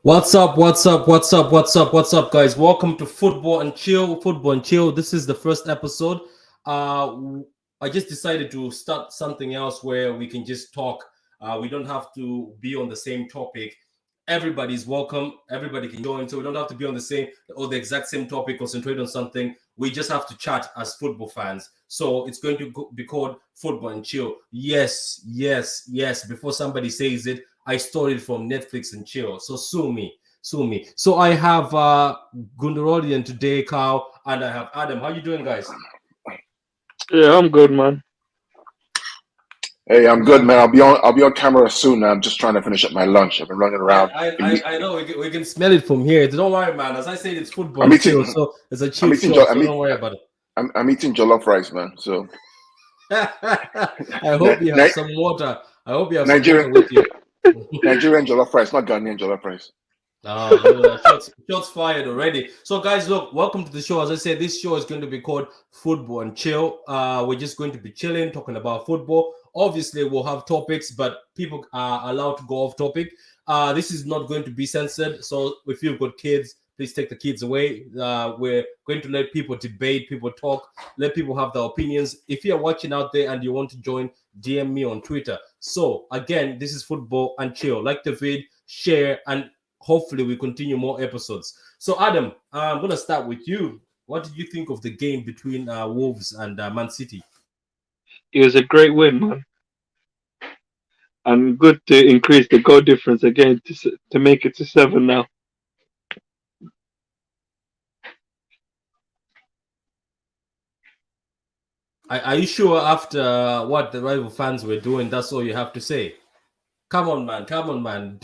What's up? What's up? What's up? What's up? What's up, guys? Welcome to Football and Chill. Football and Chill. This is the first episode. I just decided to start something else where we can just talk. We don't have to be on the same topic. Everybody's welcome. Everybody can join, so we don't have to be on the same or the exact same topic. Concentrate on something. We just have to chat as football fans. So it's going to be called Football and Chill. Yes, yes, yes. Before somebody says it, I stole it from Netflix and Chill. So sue me. Sue me. So I have Gundurodian today, Kyle, and I have Adam. How you doing, guys? Yeah, I'm good, man. Hey, I'm good, man. I'll be on camera soon. I'm just trying to finish up my lunch. I've been running around. I know we can smell it from here. Don't worry, man. As I said, it's football I'm and eating. chill, so it's a I'm chill eating. show. I'm, So eat, don't worry about it. I'm eating jollof rice, man. So I hope you have some water. I hope you have some Nigerian water with you. Nigerian jollof rice, not Ghanaian jollof rice. Oh, shots fired already. So, guys, look, welcome to the show. As I said, this show is going to be called Football and Chill. We're just going to be chilling, talking about football. Obviously, we'll have topics, but people are allowed to go off topic. This is not going to be censored. So, if you've got kids, please take the kids away. We're going to let people debate, people talk, let people have their opinions. If you're watching out there and you want to join, DM me on Twitter. So, again, this is Football and Chill. Like the vid, share, and hopefully we continue more episodes. So Adam, I'm going to start with you. What did you think of the game between Wolves and Man City? It was a great win, man, and good to increase the goal difference again to make it to 7 now. Are you sure after what the rival fans were doing, that's all you have to say? Come on, man. Come on, man.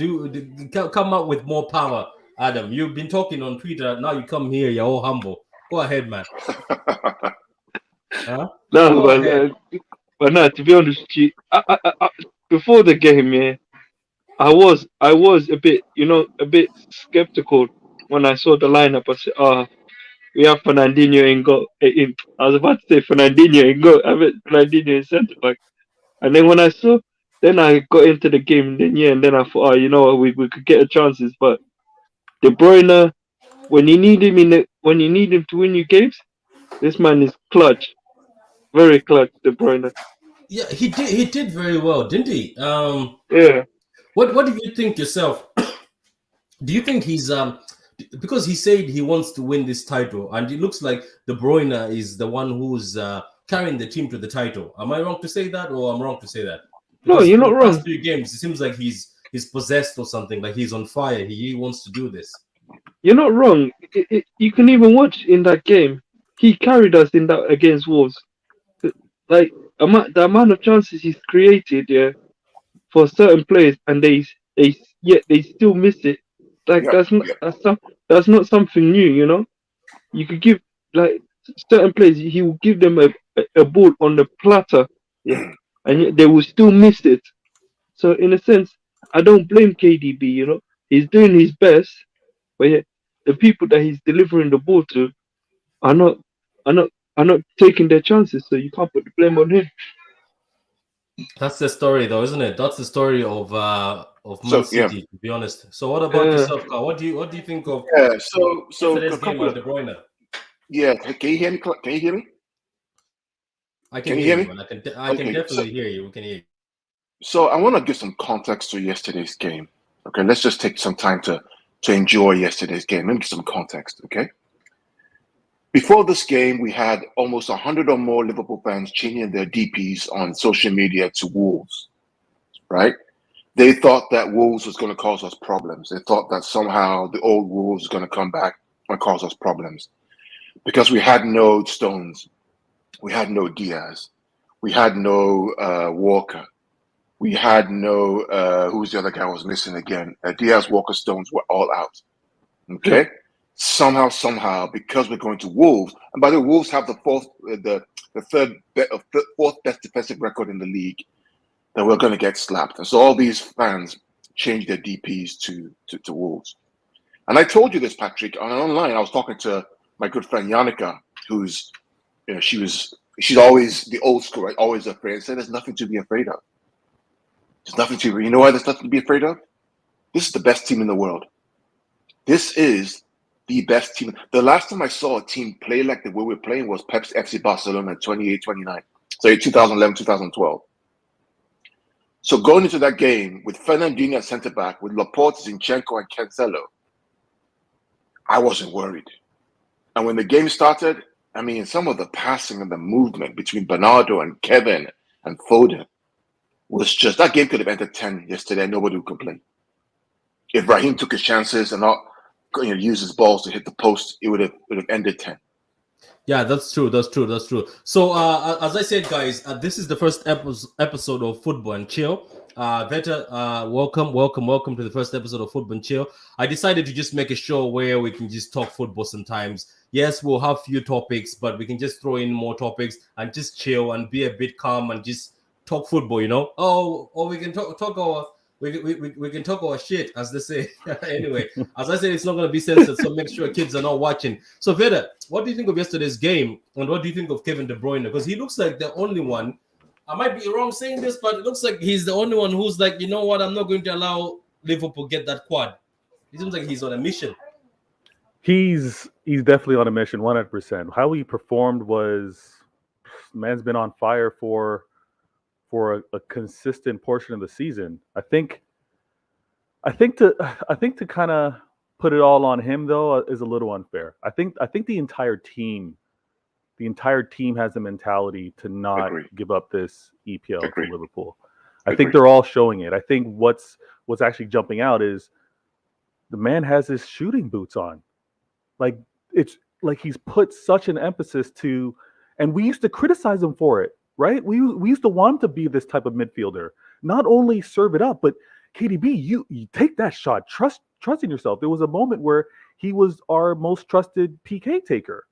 Come up with more power, Adam. You've been talking on Twitter. Now you come here. You're all humble. Go ahead, man. Huh? No, Go ahead. but no. To be honest, with you, before the game, yeah, I was a bit skeptical when I saw the lineup. I said, "Ah, we have Fernandinho in goal." I was about to say Fernandinho in goal. I meant Fernandinho in centre back. And then when I saw, then I got into the game. And then I thought, oh, you know what, we could get a chances, but De Bruyne, when you need him to win you games, this man is clutch, very clutch. De Bruyne. Yeah, he did. He did very well, didn't he? Yeah. What do you think yourself? Do you think he's because he said he wants to win this title, and it looks like De Bruyne is the one who's carrying the team to the title. Am I wrong to say that, or I'm wrong to say that? No, Because you're for not the past wrong. few games, it seems like he's possessed or something, like he's on fire. He wants to do this. You're not wrong. You can even watch in that game. He carried us in that against Wolves. Like the amount of chances he's created, yeah, for certain players, and they yet they still miss it. Like Yep, yep. that's not something new, you know. You could give like certain players, he will give them a ball on the platter, yeah, and yet they will still miss it. So in a sense, I don't blame KDB. You know, he's doing his best, but yeah, the people that he's delivering the ball to are not are not are not taking their chances. So you can't put the blame on him. That's the story, though, isn't it? That's the story of Man So City, to be honest. So, what about Uh, yourself, Carl? What do you think of yeah. So yesterday's a game couple and of De Bruyne? yeah. Can you hear me? Can you hear me? I can Can you hear hear you, me? and I can Okay. definitely hear you. We can hear you. So I want to give some context to yesterday's game. Okay, let's just take some time to enjoy yesterday's game. Let me give some context. Okay. Before this game, we had almost 100 or more Liverpool fans changing their DPs on social media to Wolves, right? They thought that Wolves was going to cause us problems. They thought that somehow the old Wolves was going to come back and cause us problems because we had no Stones, we had no Diaz, we had no Walker, we had no who's the other guy was missing again? Diaz, Walker, Stones were all out. yeah. Okay, somehow, because we're going to Wolves, and by the way, Wolves have the fourth best defensive record in the league. That we're going to get slapped, and so all these fans changed their DPS to Wolves. And I told you this, Patrick, online. I was talking to my good friend Yannicka, who's she's always the old school, right? Always afraid. I said there's nothing to be afraid of. There's nothing to. You know why there's nothing to be afraid of? This is the best team in the world. This is the best team. The last time I saw a team play like the way we're playing was Pep's FC Barcelona in 28-29. So 2011, 2012. So going into that game with Fernandinho at centre back, with Laporte, Zinchenko, and Cancelo, I wasn't worried. And when the game started, I mean, some of the passing and the movement between Bernardo and Kevin and Foden was just, that game could have ended 10 yesterday and nobody would complain. If Raheem took his chances and not use his balls to hit the post, it would have ended 10. Yeah, that's true. That's true. That's true. So, as I said, guys, this is the first episode of Football and Chill. Veta, welcome to the first episode of Football and Chill. I decided to just make a show where we can just talk football sometimes. Yes, we'll have few topics, but we can just throw in more topics and just chill and be a bit calm and just talk football, you know? Or we can talk our... We can talk our shit, as they say. Anyway, as I said, it's not going to be censored, so make sure kids are not watching. So, Veda, what do you think of yesterday's game? And what do you think of Kevin De Bruyne? Because he looks like the only one. I might be wrong saying this, but it looks like he's the only one who's like, you know what? I'm not going to allow Liverpool get that quad. It seems like he's on a mission. He's definitely on a mission, 100%. How he performed was, man's been on fire for a consistent portion of the season. I think to kind of put it all on him though is a little unfair. I think the entire team has the mentality to not give up this EPL to Liverpool. I think they're all showing it. I think what's actually jumping out is the man has his shooting boots on. Like, it's like he's put such an emphasis to, and we used to criticize him for it. Right? We used to want him to be this type of midfielder. Not only serve it up, but KDB, you take that shot. Trusting yourself. There was a moment where he was our most trusted PK taker.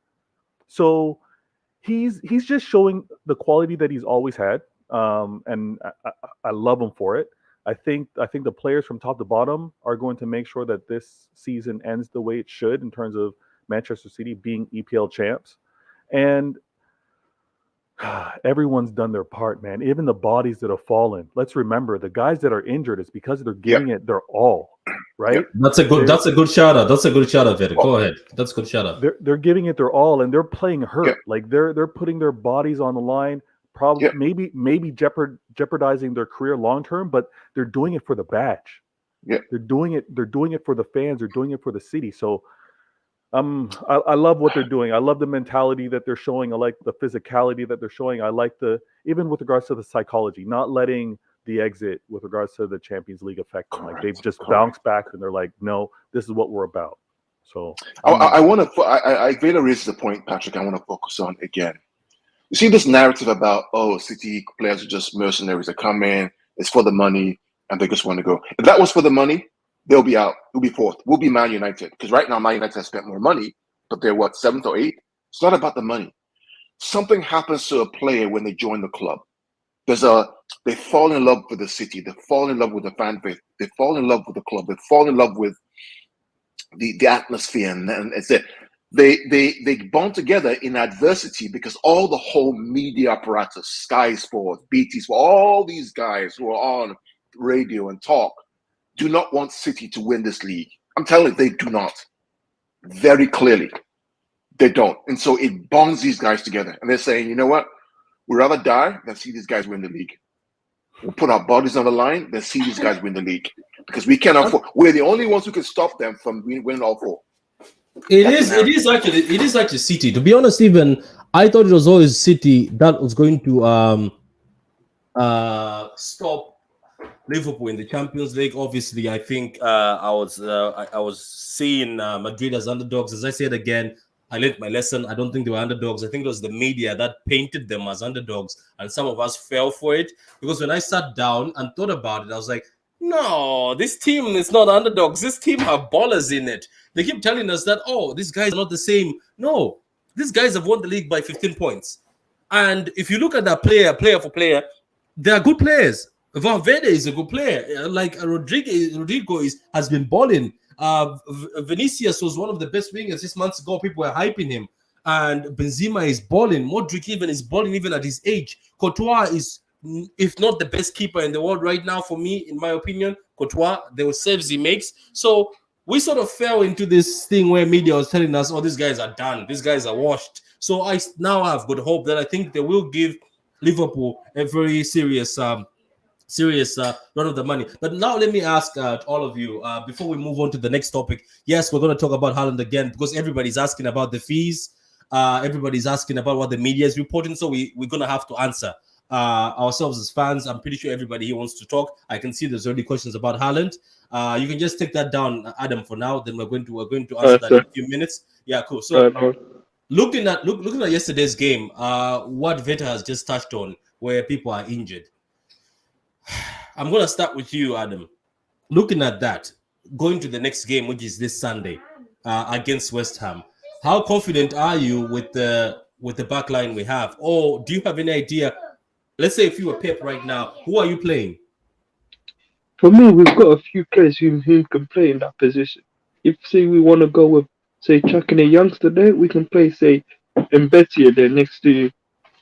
So he's just showing the quality that he's always had. And I love him for it. I think the players from top to bottom are going to make sure that this season ends the way it should in terms of Manchester City being EPL champs. And everyone's done their part, man. Even the bodies that have fallen. Let's remember, the guys that are injured, it's because they're giving it their all, right? That's a good shout out. That's a good shout out, Veda. Go ahead. That's a good shout out. They're giving it their all, and they're playing hurt. Like they're putting their bodies on the line. Probably maybe jeopardizing their career long term, but they're doing it for the badge. Yeah, they're doing it for the fans. They're doing it for the city. So I love what they're doing. I love the mentality that they're showing. I like the physicality that they're showing. I like even with regards to the psychology, not letting the exit with regards to the Champions League affect them. Like they've just bounced back and they're like, no, this is what we're about. So I want to. I Veda raises the point, Patrick. I want to focus on again. You see this narrative about City players are just mercenaries that come in, it's for the money, and they just want to go. If that was for the money, they'll be out. We'll be fourth. We'll be Man United. Because right now, Man United has spent more money, but they're what, 7th or 8th? It's not about the money. Something happens to a player when they join the club. They fall in love with the city. They fall in love with the fan base. They fall in love with the club. They fall in love with the atmosphere. And it's it. They bond together in adversity because all the whole media apparatus, Sky Sports, BT Sports, all these guys who are on radio and talk, do not want City to win this league. I'm telling you, they do not. Very clearly, they don't. And so it bonds these guys together. And they're saying, you know what? We'd rather die than see these guys win the league. We'll put our bodies on the line than see these guys win the league. Because we cannot afford. We're the only ones who can stop them from winning all 4. It is actually City. To be honest, even I thought it was always City that was going to stop Liverpool in the Champions League. Obviously, I think I was seeing Madrid as underdogs. As I said again, I learned my lesson. I don't think they were underdogs. I think it was the media that painted them as underdogs, and some of us fell for it. Because when I sat down and thought about it, I was like, no, this team is not underdogs. This team have ballers in it. They keep telling us that, these guys are not the same. No, these guys have won the league by 15 points. And if you look at that player for player, they are good players. Valverde is a good player. Like Rodrigo has been balling. Vinicius was one of the best wingers 6 months ago. People were hyping him. And Benzema is balling. Modric even is balling even at his age. Courtois is, if not the best keeper in the world right now for me, in my opinion. Courtois, the saves he makes. So we sort of fell into this thing where media was telling us, "Oh, these guys are done. These guys are washed." So now I've got hope that I think they will give Liverpool a very serious run of the money. But now let me ask all of you before we move on to the next topic. Yes, we're going to talk about Haaland again because everybody's asking about the fees. Everybody's asking about what the media is reporting. So we're going to have to answer ourselves as fans. I'm pretty sure everybody here wants to talk. I can see there's already questions about Haaland. You can just take that down, Adam, for now. Then we're going to answer that in a few minutes. Yeah, cool. So looking at yesterday's game, what Veta has just touched on, where people are injured. I'm going to start with you, Adam. Looking at that, going to the next game, which is this Sunday against West Ham, how confident are you with the back line we have? Or do you have any idea? Let's say if you were Pep right now, who are you playing? For me, we've got a few players who can play in that position. If, say, we want to go with, say, chucking a youngster there, we can play, say, Mbetia there next to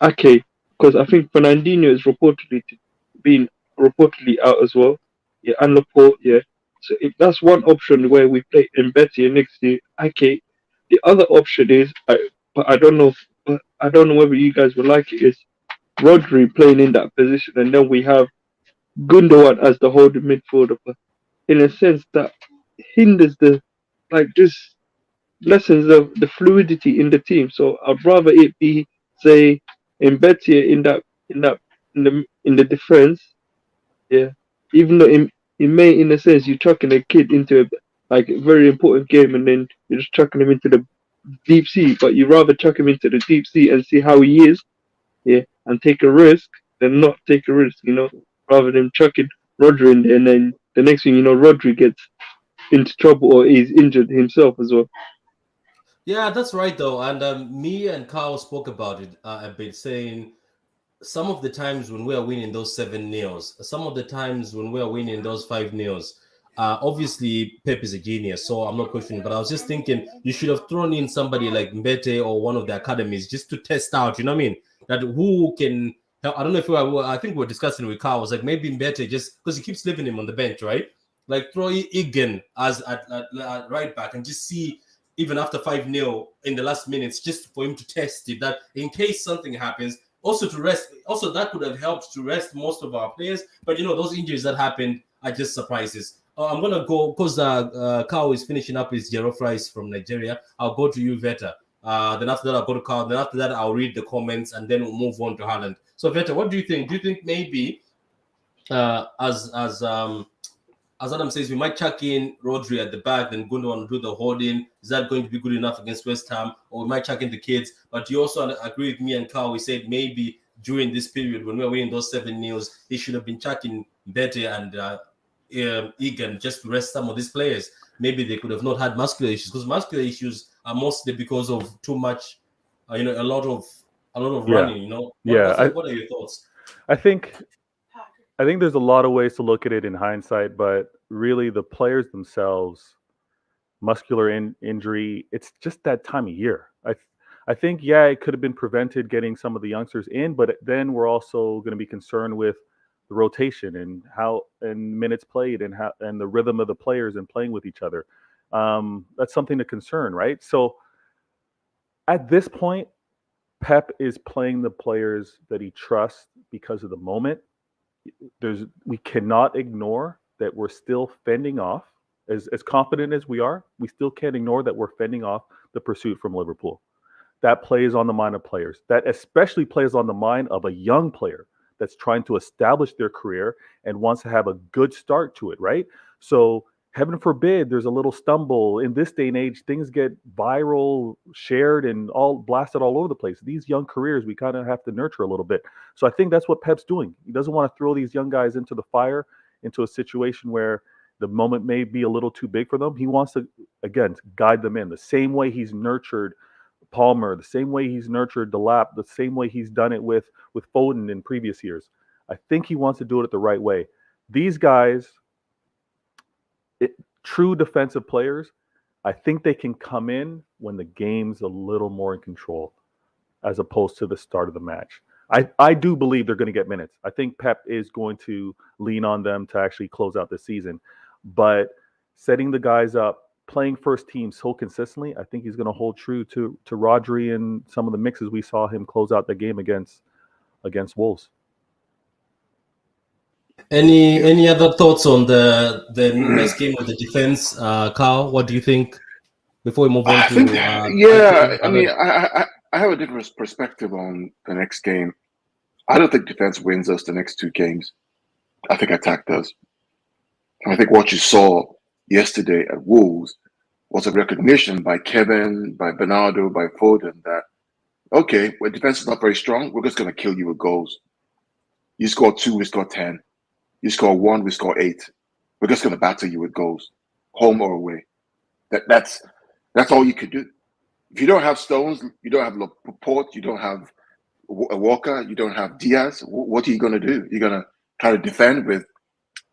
Ake, because I think Fernandinho is reportedly out as well. Yeah, and Laporte, yeah. So if that's one option where we play Mbetia next to Ake. The other option is, but I don't know, I don't know whether you guys would like it, is Rodri playing in that position, and then we have Gundogan as the holding midfielder, but in a sense that hinders just lessens the fluidity in the team. So I'd rather it be, say, Mbetia in the defense. Yeah. Even though it may, in a sense, you're chucking a kid into a very important game and then you're just chucking him into the deep sea, but you rather chuck him into the deep sea and see how he is, yeah, and take a risk than not take a risk, rather than chucking Rodri in there and then the next thing you know, Rodri gets into trouble or he's injured himself as well. Yeah, that's right, though. And me and Carl spoke about it a bit, saying some of the times when we are winning those 7-0s, some of the times when we are winning those 5-0s, obviously Pep is a genius, so I'm not questioning. But I was just thinking you should have thrown in somebody like Mbete or one of the academies just to test out. You know what I mean? That who can. I don't know if I think we were discussing with Carl. I was like maybe Mbete just because he keeps leaving him on the bench, right? Like throw Igen as at right back and just see even after 5-0 in the last minutes, just for him to test it. That in case something happens. Also to rest, also that could have helped to rest most of our players. But those injuries that happened are just surprises. I'm gonna go because Carl is finishing up his Jero fries from Nigeria. I'll go to you, Veta. Then after that, I'll go to Carl. Then after that, I'll read the comments and then we'll move on to Haaland. So Veta, what do you think? Do you think maybe as Adam says, we might chuck in Rodri at the back, then Gundogan will do the holding. Is that going to be good enough against West Ham? Or we might chuck in the kids. But you also agree with me and Carl. We said maybe during this period when we were winning those 7-0s, he should have been chucking Bete and Egan just to rest some of these players. Maybe they could have not had muscular issues because muscular issues are mostly because of too much, a lot of running. What are your thoughts? I think there's a lot of ways to look at it in hindsight, but really the players themselves, muscular injury, it's just that time of year. I think, it could have been prevented getting some of the youngsters in, but then we're also going to be concerned with the rotation and minutes played and the rhythm of the players and playing with each other. That's something to concern, right? So at this point, Pep is playing the players that he trusts because of the moment. We cannot ignore that we're still fending off, as confident as we are, we still can't ignore that we're fending off the pursuit from Liverpool. That plays on the mind of players. That especially plays on the mind of a young player that's trying to establish their career and wants to have a good start to it, right? So heaven forbid there's a little stumble. In this day and age, things get viral, shared, and all blasted all over the place. These young careers, we kind of have to nurture a little bit. So I think that's what Pep's doing. He doesn't want to throw these young guys into the fire, into a situation where the moment may be a little too big for them. He wants to, again, guide them in the same way he's nurtured Palmer, the same way he's nurtured Delap, the same way he's done it with Foden in previous years. I think he wants to do it the right way. These guys, true defensive players, I think they can come in when the game's a little more in control as opposed to the start of the match. I do believe they're going to get minutes. I think Pep is going to lean on them to actually close out the season. But setting the guys up playing first team so consistently, I think he's going to hold true to Rodri and some of the mixes we saw him close out the game against Wolves. Any other thoughts on the next game of the defense, Carl? What do you think? Before we move on I to think, I mean, I have a different perspective on the next game. I don't think defense wins us the next two games. I think attack does. And I think what you saw yesterday at Wolves was a recognition by Kevin, by Bernardo, by Foden that, okay, when defense is not very strong, we're just going to kill you with goals. You score 2, we score 10. You score 1, we score 8. We're just going to batter you with goals, home or away. That's all you could do. If you don't have Stones, you don't have Laporte, you don't have Walker, you don't have Diaz, what are you going to do? You're going to try to defend with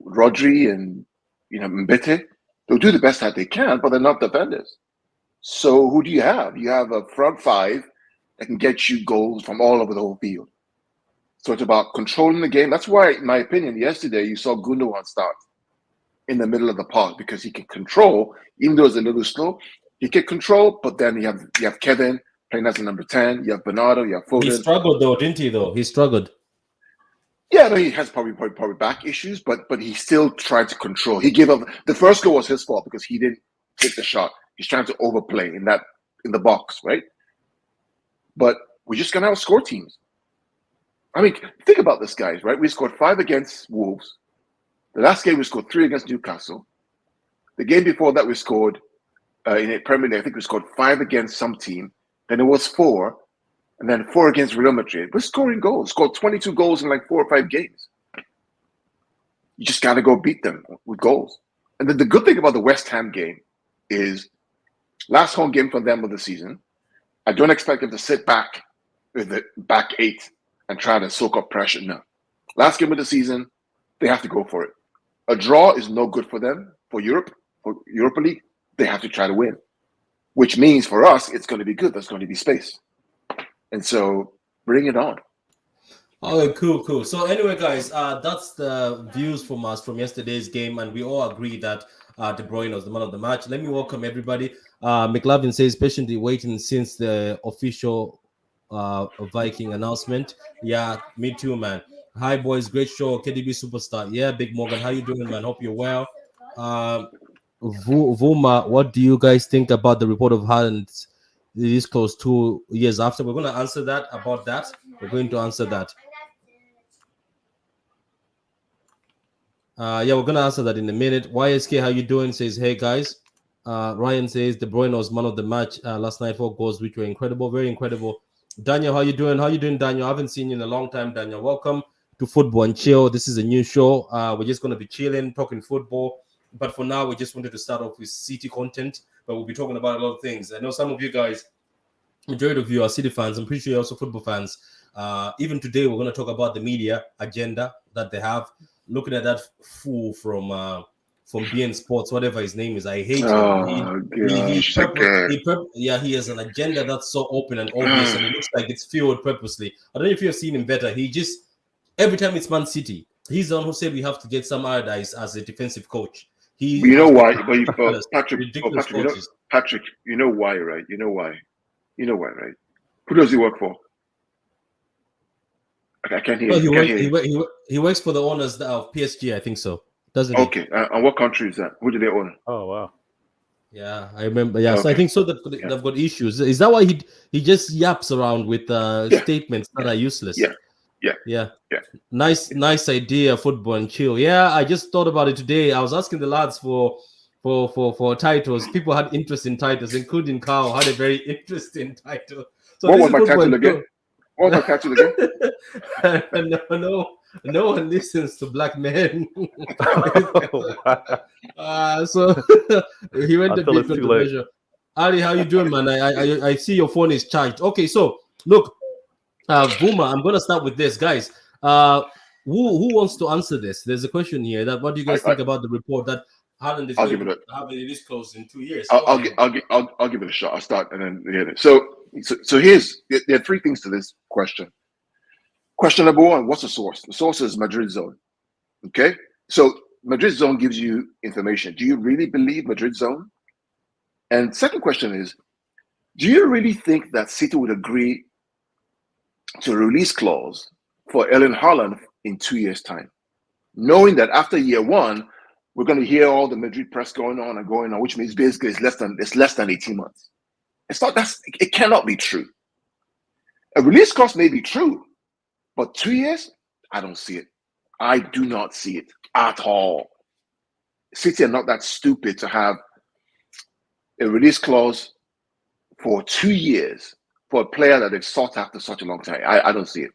Rodri and Mbete? They'll do the best that they can, but they're not defenders. So who do you have? You have a front five that can get you goals from all over the whole field. So it's about controlling the game. That's why, in my opinion, yesterday you saw Gundogan start in the middle of the park because he can control, even though it's a little slow. He can control, but then you have Kevin playing as a number 10. You have Bernardo. You have Foden. He struggled though, didn't he? He struggled. Yeah, no, he has probably back issues, but he still tried to control. He gave up. The first goal was his fault because he didn't hit the shot. He's trying to overplay in the box, right? But we're just gonna outscore teams. I mean, think about this, guys, right? We scored 5 against Wolves. The last game we scored 3 against Newcastle. The game before that we scored in a Premier League. I think we scored 5 against some team. Then it was 4. And then 4 against Real Madrid. We're scoring goals. Scored 22 goals in like 4 or 5 games. You just got to go beat them with goals. And then the good thing about the West Ham game is last home game for them of the season. I don't expect them to sit back with the back 8 and try to soak up pressure. No. Last game of the season, they have to go for it. A draw is no good for them, for Europa League. They have to try to win, which means for us, it's going to be good. There's going to be space. And so bring it on. Oh, cool. So anyway, guys, that's the views from us from yesterday's game, and we all agree that De Bruyne was the man of the match. Let me welcome everybody. McLavin says, patiently waiting since the official Viking announcement. Yeah, me too, man. Hi, boys. Great show. KDB superstar. Yeah, Big Morgan. How you doing, man? Hope you're well. Vuma, what do you guys think about the report of Haaland? This close 2 years after. We're going to answer that. We're going to answer that. Yeah, we're going to answer that in a minute. YSK, how you doing? Says, hey, guys. Ryan says, De Bruyne was man of the match last night. 4 goals, which were incredible. Very incredible. Daniel, how you doing? How you doing, Daniel? I haven't seen you in a long time, Daniel. Welcome to Football and Chill. This is a new show. We're just going to be chilling, talking football. But for now, we just wanted to start off with City content. But we'll be talking about a lot of things. I know some of you guys, majority of you are City fans. I'm pretty sure you're also football fans. Even today, we're going to talk about the media agenda that they have. Looking at that fool from BN Sports, whatever his name is, I hate him. He has an agenda that's so open and obvious, and it looks like it's fueled purposely. I don't know if you've seen him better. He just, every time it's Man City, he's the one who said we have to get some Allardyce as a defensive coach. You know why? Patrick, you know why, right? You know why, right? Who does he work for? I can't hear you. He works for the owners of PSG, I think so. Doesn't he? Okay. And what country is that? Who do they own? Oh, wow. Yeah, I remember. Yeah, okay. So I think so that they've got issues. Is that why he just yaps around with statements that are useless? Yeah. Nice idea, Football and Chill. Yeah, I just thought about it today. I was asking the lads for titles. People had interest in titles, including Carl had a very interesting title. So what was my title again? What was my title again? No one listens to black men. So he went a bit controversial. Ali, how you doing, man? I see your phone is charged. Okay, so look, Vuma, I'm gonna start with this, guys. Who wants to answer this? There's a question here. That what do you guys think about the report that Haaland is going to have it this close in 2 years? I'll give it a shot. I'll start and then So here's there are 3 things to this question. Question number 1, what's the source? The source is Madrid Zone. Okay? So Madrid Zone gives you information. Do you really believe Madrid Zone? And second question is, do you really think that City would agree to a release clause for Erling Haaland in 2 years' time, knowing that after year one, we're going to hear all the Madrid press going on, which means basically it's less than 18 months. It cannot be true. A release clause may be true, but 2 years, I don't see it. I do not see it at all. City are not that stupid to have a release clause for 2 years for a player that they've sought after such a long time. I don't see it.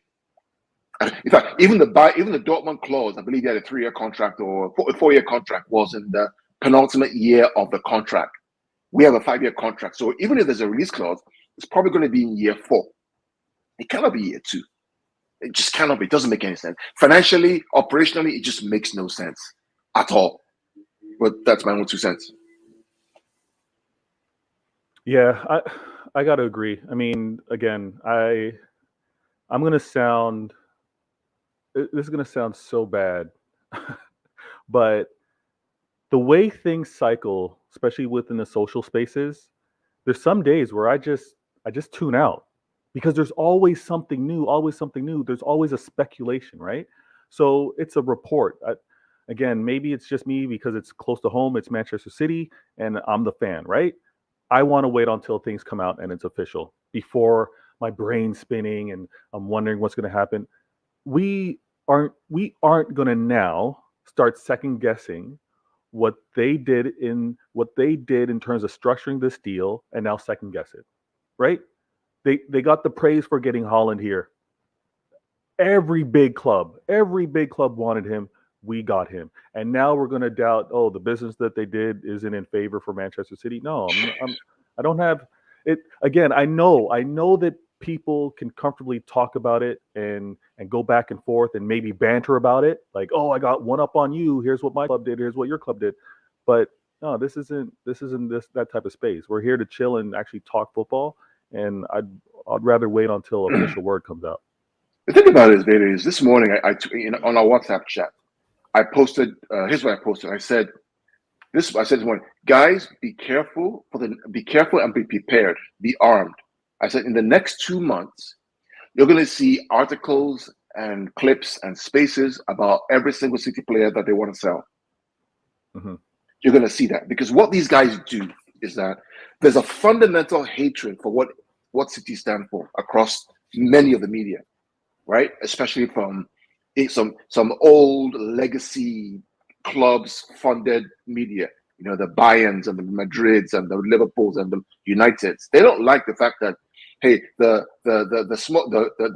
In fact, even the Dortmund clause, I believe he had a 3-year contract or a 4-year contract, was in the penultimate year of the contract. We have a 5-year contract. So even if there's a release clause, it's probably going to be in year 4. It cannot be year 2. It just cannot be. It doesn't make any sense. Financially, operationally, it just makes no sense at all. But that's my own 2 cents. Yeah, I got to agree. I mean, again, I'm going to sound, this is going to sound so bad, but the way things cycle, especially within the social spaces, there's some days where I just tune out because there's always something new, There's always a speculation, right? So it's a report. Again, maybe it's just me because it's close to home. It's Manchester City and I'm the fan, right? I want to wait until things come out and it's official before my brain's spinning and I'm wondering what's going to happen. We aren't going to now start second guessing what they did in terms of structuring this deal and now second guess it, right? They got the praise for getting Haaland here. Every big club wanted him. We got him. And now we're going to doubt, the business that they did isn't in favor for Manchester City. No, I don't have it. Again, I know that people can comfortably talk about it and go back and forth and maybe banter about it. Like, I got one up on you. Here's what my club did. Here's what your club did. But no, this isn't that type of space. We're here to chill and actually talk football. And I'd rather wait until official word comes out. The thing about it is this morning, on our WhatsApp chat, I posted. Here's what I posted. I said this morning, guys, be careful and be prepared. Be armed. I said in the next 2 months, you're going to see articles and clips and spaces about every single City player that they want to sell. Mm-hmm. You're going to see that because what these guys do is that there's a fundamental hatred for what City stand for across many of the media, right? Especially from some old legacy clubs funded media, the Bayerns and the Madrids and the Liverpools and the Uniteds. They don't like the fact that, hey, the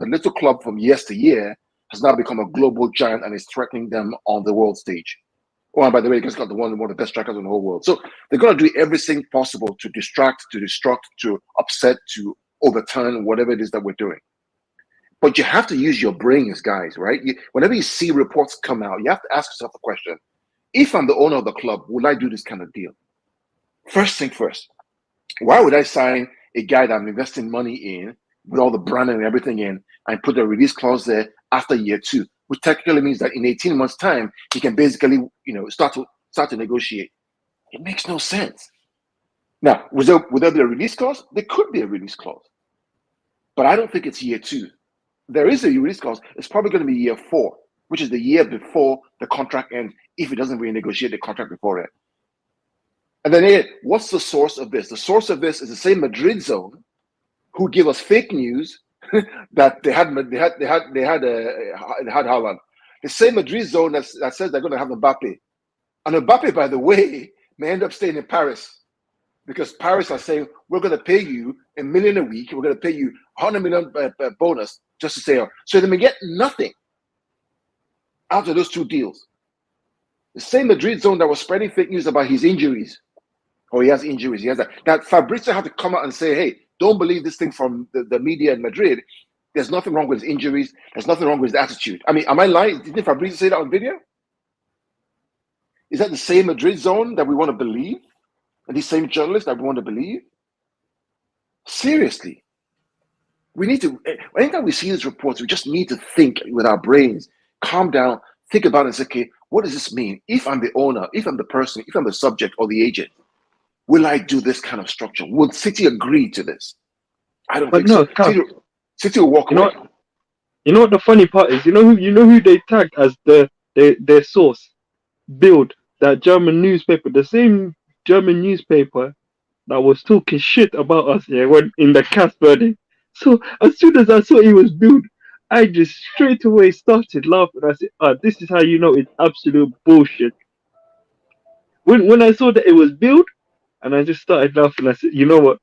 little club from yesteryear has now become a global giant and is threatening them on the world stage. Oh, and by the way, he's got one of the best strikers in the whole world. So they're going to do everything possible to distract, to destruct, to upset, to overturn whatever it is that we're doing. But you have to use your brains, guys, right? Whenever you see reports come out, you have to ask yourself the question, if I'm the owner of the club, will I do this kind of deal? First thing first, why would I sign a guy that I'm investing money in with all the branding and everything in and put a release clause there after year 2, which technically means that in 18 months' time, he can basically, start to negotiate. It makes no sense. Now, would there be a release clause? There could be a release clause. But I don't think it's year 2. There is a release clause. It's probably going to be year 4, which is the year before the contract ends, if he doesn't renegotiate the contract before it. And then, what's the source of this? The source of this is the same Madrid zone who give us fake news that they had Haaland. The same Madrid zone that says they're going to have Mbappe. And Mbappe, by the way, may end up staying in Paris because Paris are saying, we're going to pay you $1 million a week. We're going to pay you $100 million bonus just to stay on. So they may get nothing out of those 2 deals. The same Madrid zone that was spreading fake news about his injuries. He has injuries. He has that. Now, Fabrizio had to come out and say, hey, don't believe this thing from the media in Madrid. There's nothing wrong with his injuries. There's nothing wrong with his attitude. I mean, am I lying? Didn't Fabrizio say that on video? Is that the same Madrid zone that we want to believe? And these same journalists that we want to believe? Seriously. We need to, anytime we see these reports, we just need to think with our brains, calm down, think about it and say, okay, what does this mean? If I'm the owner, if I'm the person, if I'm the subject or the agent, will I do this kind of structure? Would City agree to this? I don't think no, so. City will walk away. You know what the funny part is? You know who they tagged as their source? Bild, that German newspaper, the same German newspaper that was talking shit about us here when in the cast verdict. So as soon as I saw it was Bild, I just straight away started laughing. I said, this is how you know it's absolute bullshit. When I saw that it was Bild, and I just started laughing, I said, you know what?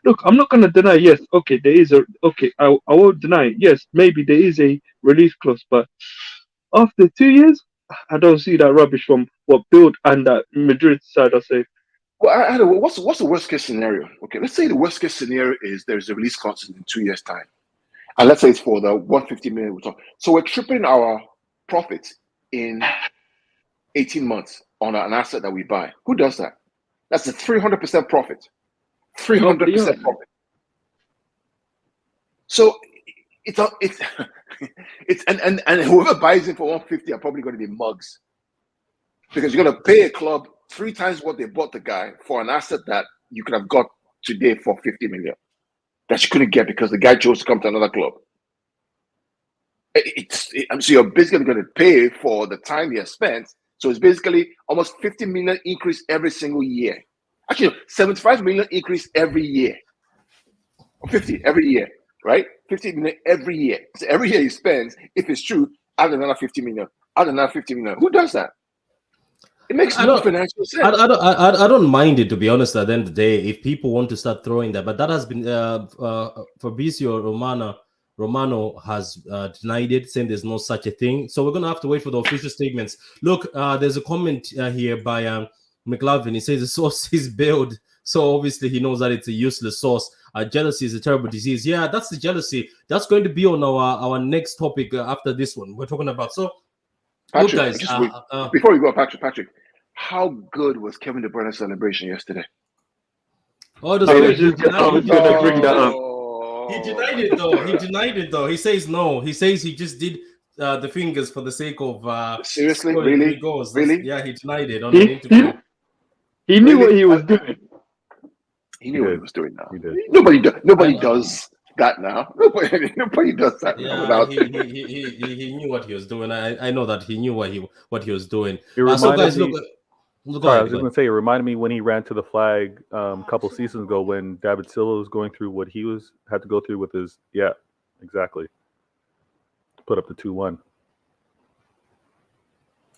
Look, I'm not gonna deny. Yes, okay, there is I won't deny. Yes, maybe there is a release clause, but after 2 years, I don't see that rubbish from what Bild and that Madrid side are saying. Well, what's the worst case scenario? Okay, let's say the worst case scenario is there's a release clause in 2 years' time, and let's say it's for the 150 million we're talking. So we're tripling our profits in 18 months on an asset that we buy. Who does that? That's a 300% profit. 300% profit. So it's and whoever buys it for 150 are probably going to be mugs, because you're going to pay a club 3 times what they bought the guy for an asset that you could have got today for 50 million that you couldn't get because the guy chose to come to another club. So you're basically going to pay for the time he has spent. So it's basically almost 50 million increase every single year. Actually, 75 million increase every year. 50 every year, right? 50 million every year. So every year he spends, if it's true, add another 50 million. Add another 50 million. Who does that? It makes no financial sense. I don't mind it, to be honest. At the end of the day, if people want to start throwing that, but that has been Fabrizio Romano has denied it, saying there's no such a thing. So we're gonna have to wait for the official statements. Look, there's a comment here by McLovin. He says the source is Bild, so obviously he knows that it's a useless source. Jealousy is a terrible disease. Yeah, that's the jealousy. That's going to be on our next topic after this one. We're talking about Patrick, look, guys, before we go, Patrick, how good was Kevin De Bruyne's celebration yesterday? Oh, I was gonna bring that up. He denied it though. He denied it though. He says no. He says he just did the fingers for the sake of seriously, really, really. Yeah, he denied it on an interview. He knew what he was doing. He knew what he was doing. Now nobody does that now. Nobody does that now. Without he knew what he was doing. I know that he knew what he was doing. So guys, look. Sorry, I was just going to say, it reminded me when he ran to the flag a couple seasons ago when David Silva was going through what he had to go through with his, exactly. Put up the 2-1.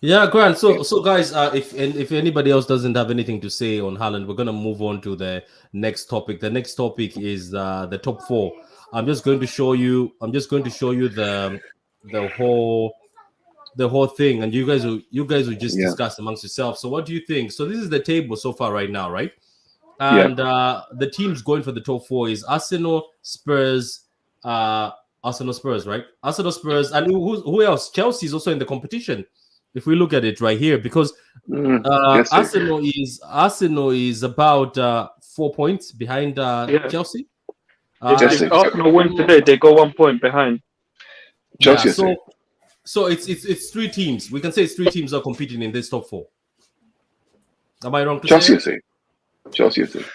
Yeah, Grant. So guys, if anybody else doesn't have anything to say on Haaland, we're gonna move on to the next topic. The next topic is the top 4. I'm just going to show you the whole thing, and you guys will just discuss amongst yourselves. So what do you think? So this is the table so far right now, right? And the teams going for the top 4 is Arsenal, Spurs, right? Arsenal, Spurs, and who else? Chelsea is also in the competition. If we look at it right here, because Arsenal is about 4 points behind Chelsea. If Arsenal win today, they go 1 point behind Chelsea. So it's 3 teams. We can say it's 3 teams are competing in this top 4. Am I wrong to say? Chelsea is safe.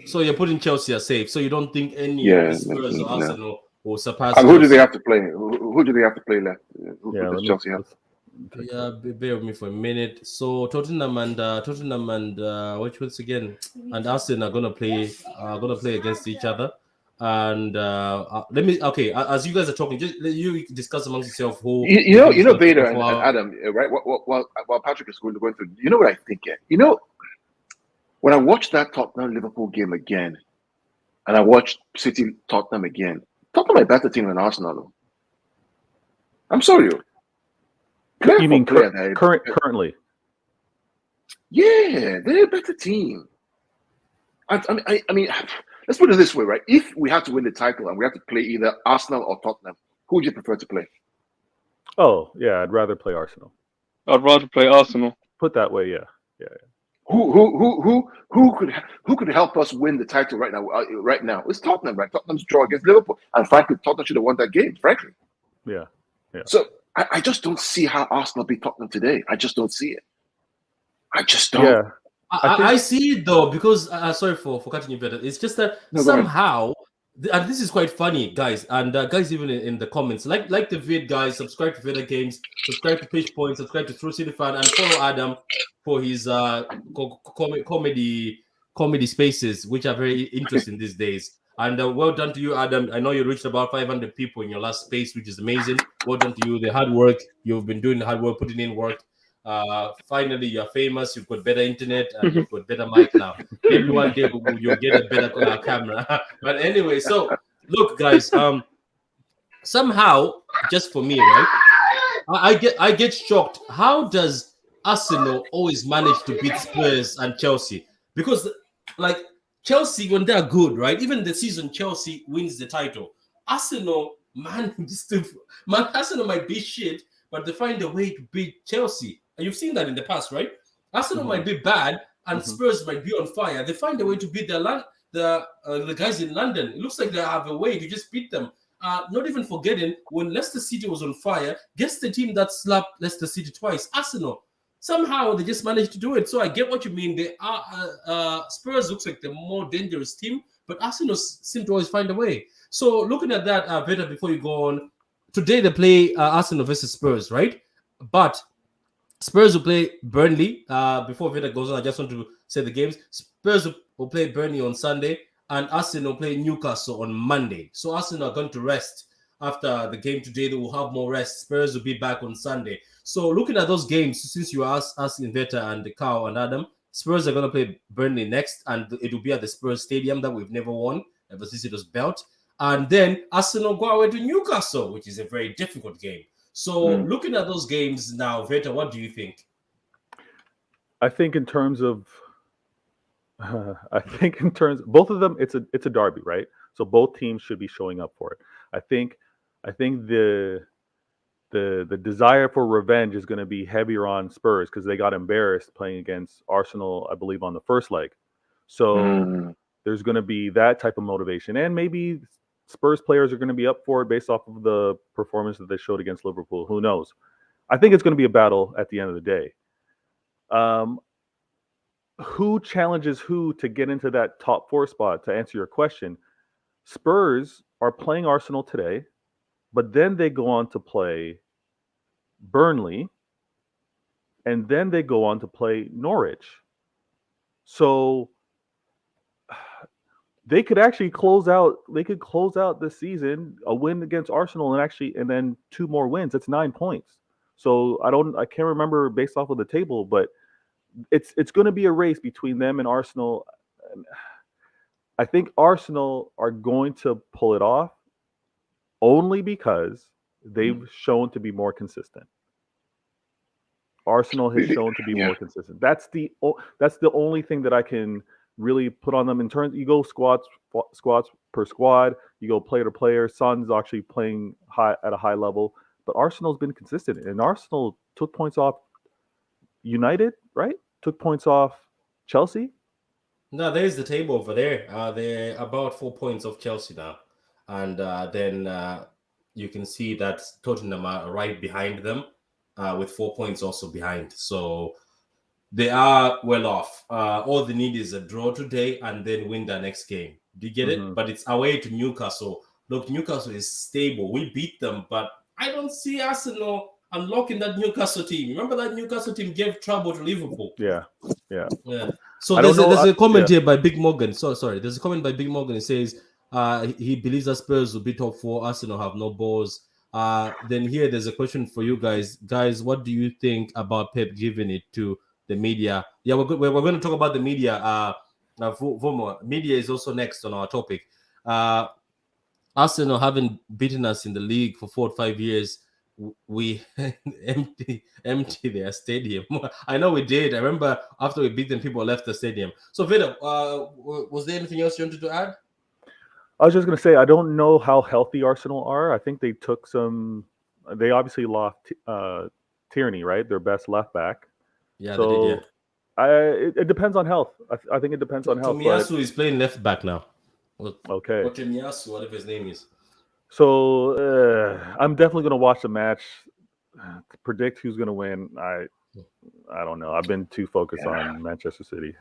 So you're putting Chelsea as safe. So you don't think any Spurs or Arsenal will surpass? Who do they have to play? Who do they have to play left? Who does Chelsea have? Yeah, bear with me for a minute. So Tottenham and which ones again? And Arsenal are gonna play against each other. And as you guys are talking, just you discuss amongst yourself who you know Vader and Adam, right? While Patrick is going through, you know what I think? When I watched that Tottenham Liverpool game again, and I watched City Tottenham again, Tottenham are a better team than Arsenal. I'm sorry. You mean currently? Yeah, they're a better team. I mean, let's put it this way, right? If we had to win the title and we had to play either Arsenal or Tottenham, who would you prefer to play? Oh, yeah, I'd rather play Arsenal. I'd rather play Arsenal. Put that way, yeah. Who could help us win the title right now? Right now, it's Tottenham, right? Tottenham's draw against Liverpool, and frankly, Tottenham should have won that game. Frankly, yeah. So I just don't see how Arsenal beat Tottenham today. I just don't see it. I just don't. Yeah, I see it though, because sorry for cutting you better. It's just that somehow, and this is quite funny, guys, and guys even in the comments, like the vid, guys, subscribe to Vida Games, subscribe to Pitch Point, subscribe to True City Fan, and follow Adam for his comedy spaces, which are very interesting these days. And well done to you, Adam. I know you reached about 500 people in your last space, which is amazing. Well done to you. The hard work you've been doing, the hard work, putting in work. Finally, you're famous. You've got better internet and you've got better mic now. Maybe one day you'll get a better camera. But anyway, so look, guys. Somehow, just for me, right? I get shocked. How does Arsenal always manage to beat Spurs and Chelsea? Because like Chelsea, when they're good, right? Even the season Chelsea wins the title. Arsenal, Arsenal might be shit, but they find a way to beat Chelsea. And you've seen that in the past, right? Arsenal might be bad and Spurs might be on fire. They find a way to beat the guys in London. It looks like they have a way to just beat them. Not even forgetting when Leicester City was on fire, guess the team that slapped Leicester City twice? Arsenal. Somehow they just managed to do it. So I get what you mean. They are Spurs looks like the more dangerous team, but Arsenal seem to always find a way. So looking at that, Veda, before you go on, today they play Arsenal versus Spurs, right? But Spurs will play Burnley. Before Veda goes on, I just want to say the games. Spurs will play Burnley on Sunday, and Arsenal will play Newcastle on Monday. So Arsenal are going to rest after the game today. They will have more rest. Spurs will be back on Sunday. So looking at those games, since you asked Veta and the Cow and Adam, Spurs are going to play Burnley next, and it will be at the Spurs Stadium that we've never won ever since it was built. And then Arsenal go away to Newcastle, which is a very difficult game. So looking at those games now, Veta, what do you think? I think in terms of both of them, it's a derby, right? So both teams should be showing up for it. I think the desire for revenge is going to be heavier on Spurs because they got embarrassed playing against Arsenal, I believe, on the first leg. So there's going to be that type of motivation, and maybe Spurs players are going to be up for it based off of the performance that they showed against Liverpool. Who knows? I think it's going to be a battle at the end of the day. Who challenges who to get into that top 4 spot? To answer your question, Spurs are playing Arsenal today, but then they go on to play Burnley, and then they go on to play Norwich. So they could actually close out the season, a win against Arsenal and then 2 more wins. That's 9 points. So I can't remember based off of the table, but it's going to be a race between them and Arsenal. I think Arsenal are going to pull it off only because they've shown to be more consistent. Arsenal has shown to be more consistent. That's the only thing that I can really put on them in terms. You go squads per squad. You go player to player. Son's actually playing at a high level, but Arsenal's been consistent, and Arsenal took points off United, right? Took points off Chelsea. No, there's the table over there. They're about 4 points off Chelsea now, and then you can see that Tottenham are right behind them, with 4 points also behind. So they are well off. All they need is a draw today and then win the next game. Do you get it? But it's away to Newcastle. Look, Newcastle is stable. We beat them, but I don't see Arsenal unlocking that Newcastle team. Remember that Newcastle team gave trouble to Liverpool. Yeah. So there's a comment here by Big Morgan. Sorry. There's a comment by Big Morgan. It says he believes that Spurs will be top 4. Arsenal have no balls. Then here there's a question for you guys. Guys, what do you think about Pep giving it to the media? Yeah, we're going to talk about the media. Vomo, media is also next on our topic. Arsenal haven't beaten us in the league for 4 or 5 years. We empty their stadium. I know we did. I remember after we beat them, people left the stadium. So Vida, was there anything else you wanted to add? I was just going to say, I don't know how healthy Arsenal are. I think they obviously lost Tierney, right? Their best left back. Yeah, so they did, yeah. It depends on health. I think it depends on health. Tomiyasu is playing left back now. Okay. Or Tomiyasu, whatever his name is. So I'm definitely going to watch the match. To predict who's going to win, I don't know. I've been too focused on Manchester City.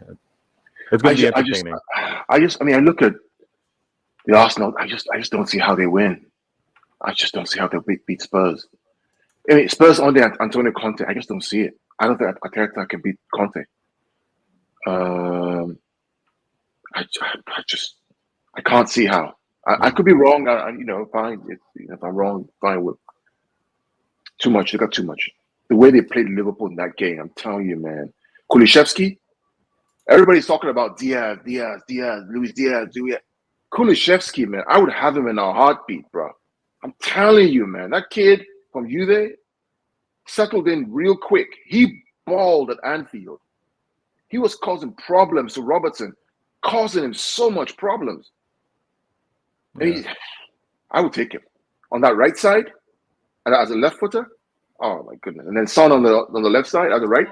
It's going to be entertaining. I look at the Arsenal. I just don't see how they win. I just don't see how they beat Spurs. I mean, Spurs on the Antonio Conte. I just don't see it. I don't think Arteta can beat Conte. I can't see how. I could be wrong. Fine. If I'm wrong, fine. With too much, they got too much. The way they played Liverpool in that game, I'm telling you, man. Kulusevski. Everybody's talking about Diaz, Luis Diaz. Kulusevski, man. I would have him in a heartbeat, bro. I'm telling you, man. That kid from Juve settled in real quick. He balled at Anfield. He was causing problems to Robertson, causing him so much problems. I would take him on that right side, and as a left footer. Oh my goodness! And then Son on the left side, at the right.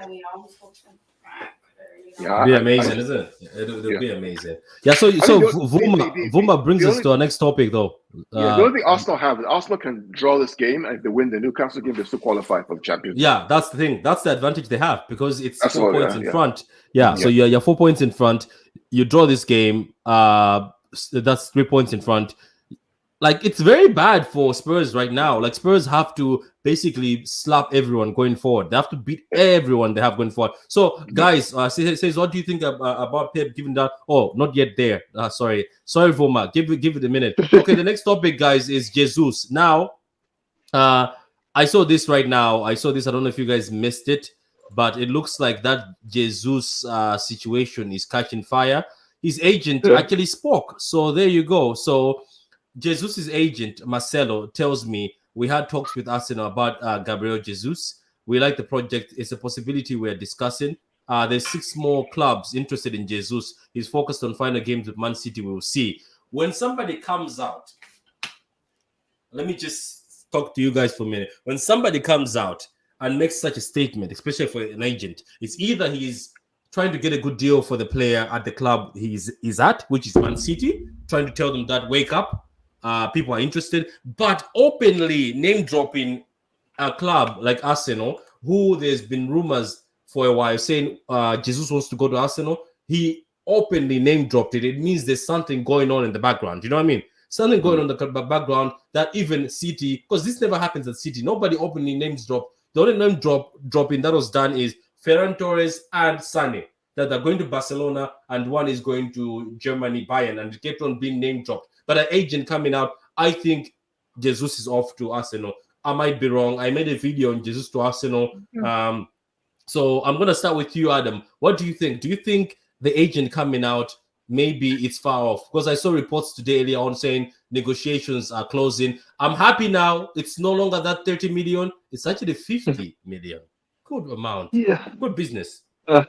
Yeah, it'll be amazing, isn't it? It'll be amazing. Yeah. So Vuma brings us to our next topic, though. The only thing Arsenal can draw this game, and if they win the Newcastle game, they still qualify for the Champions League. Yeah, that's the thing. That's the advantage they have because it's 4 points in front. Yeah. So you're 4 points in front. You draw this game. That's 3 points in front. Like, it's very bad for Spurs right now. Like, Spurs have to basically slap everyone going forward. They have to beat everyone they have going forward. So, guys, says, what do you think about Pep giving that? Oh, not yet there. Sorry, Voma. Give it a minute. Okay, the next topic, guys, is Jesus. Now, I saw this right now. I don't know if you guys missed it, but it looks like that Jesus situation is catching fire. His agent actually spoke. So, there you go. So, Jesus' agent, Marcelo, tells me we had talks with Arsenal about Gabriel Jesus. We like the project. It's a possibility we're discussing. There's 6 more clubs interested in Jesus. He's focused on final games with Man City. We'll see. When somebody comes out, let me just talk to you guys for a minute. When somebody comes out and makes such a statement, especially for an agent, it's either he's trying to get a good deal for the player at the club he's at, which is Man City, trying to tell them that, wake up. People are interested, but openly name dropping a club like Arsenal, who there's been rumors for a while saying Jesus wants to go to Arsenal. He openly name dropped it. It means there's something going on in the background. You know what I mean? Something going on in the background that even City, because this never happens at City. Nobody openly names drop. The only name dropping that was done is Ferran Torres and Sané, that are going to Barcelona, and one is going to Germany, Bayern, and it kept on being name dropped. But an agent coming out, I think Jesus is off to Arsenal. I might be wrong. I made a video on Jesus to Arsenal. So I'm going to start with you, Adam. What do you think? Do you think the agent coming out, maybe it's far off? Because I saw reports today earlier on saying negotiations are closing. I'm happy now. It's no longer that 30 million. It's actually 50 million. Good amount. Yeah. Good business. To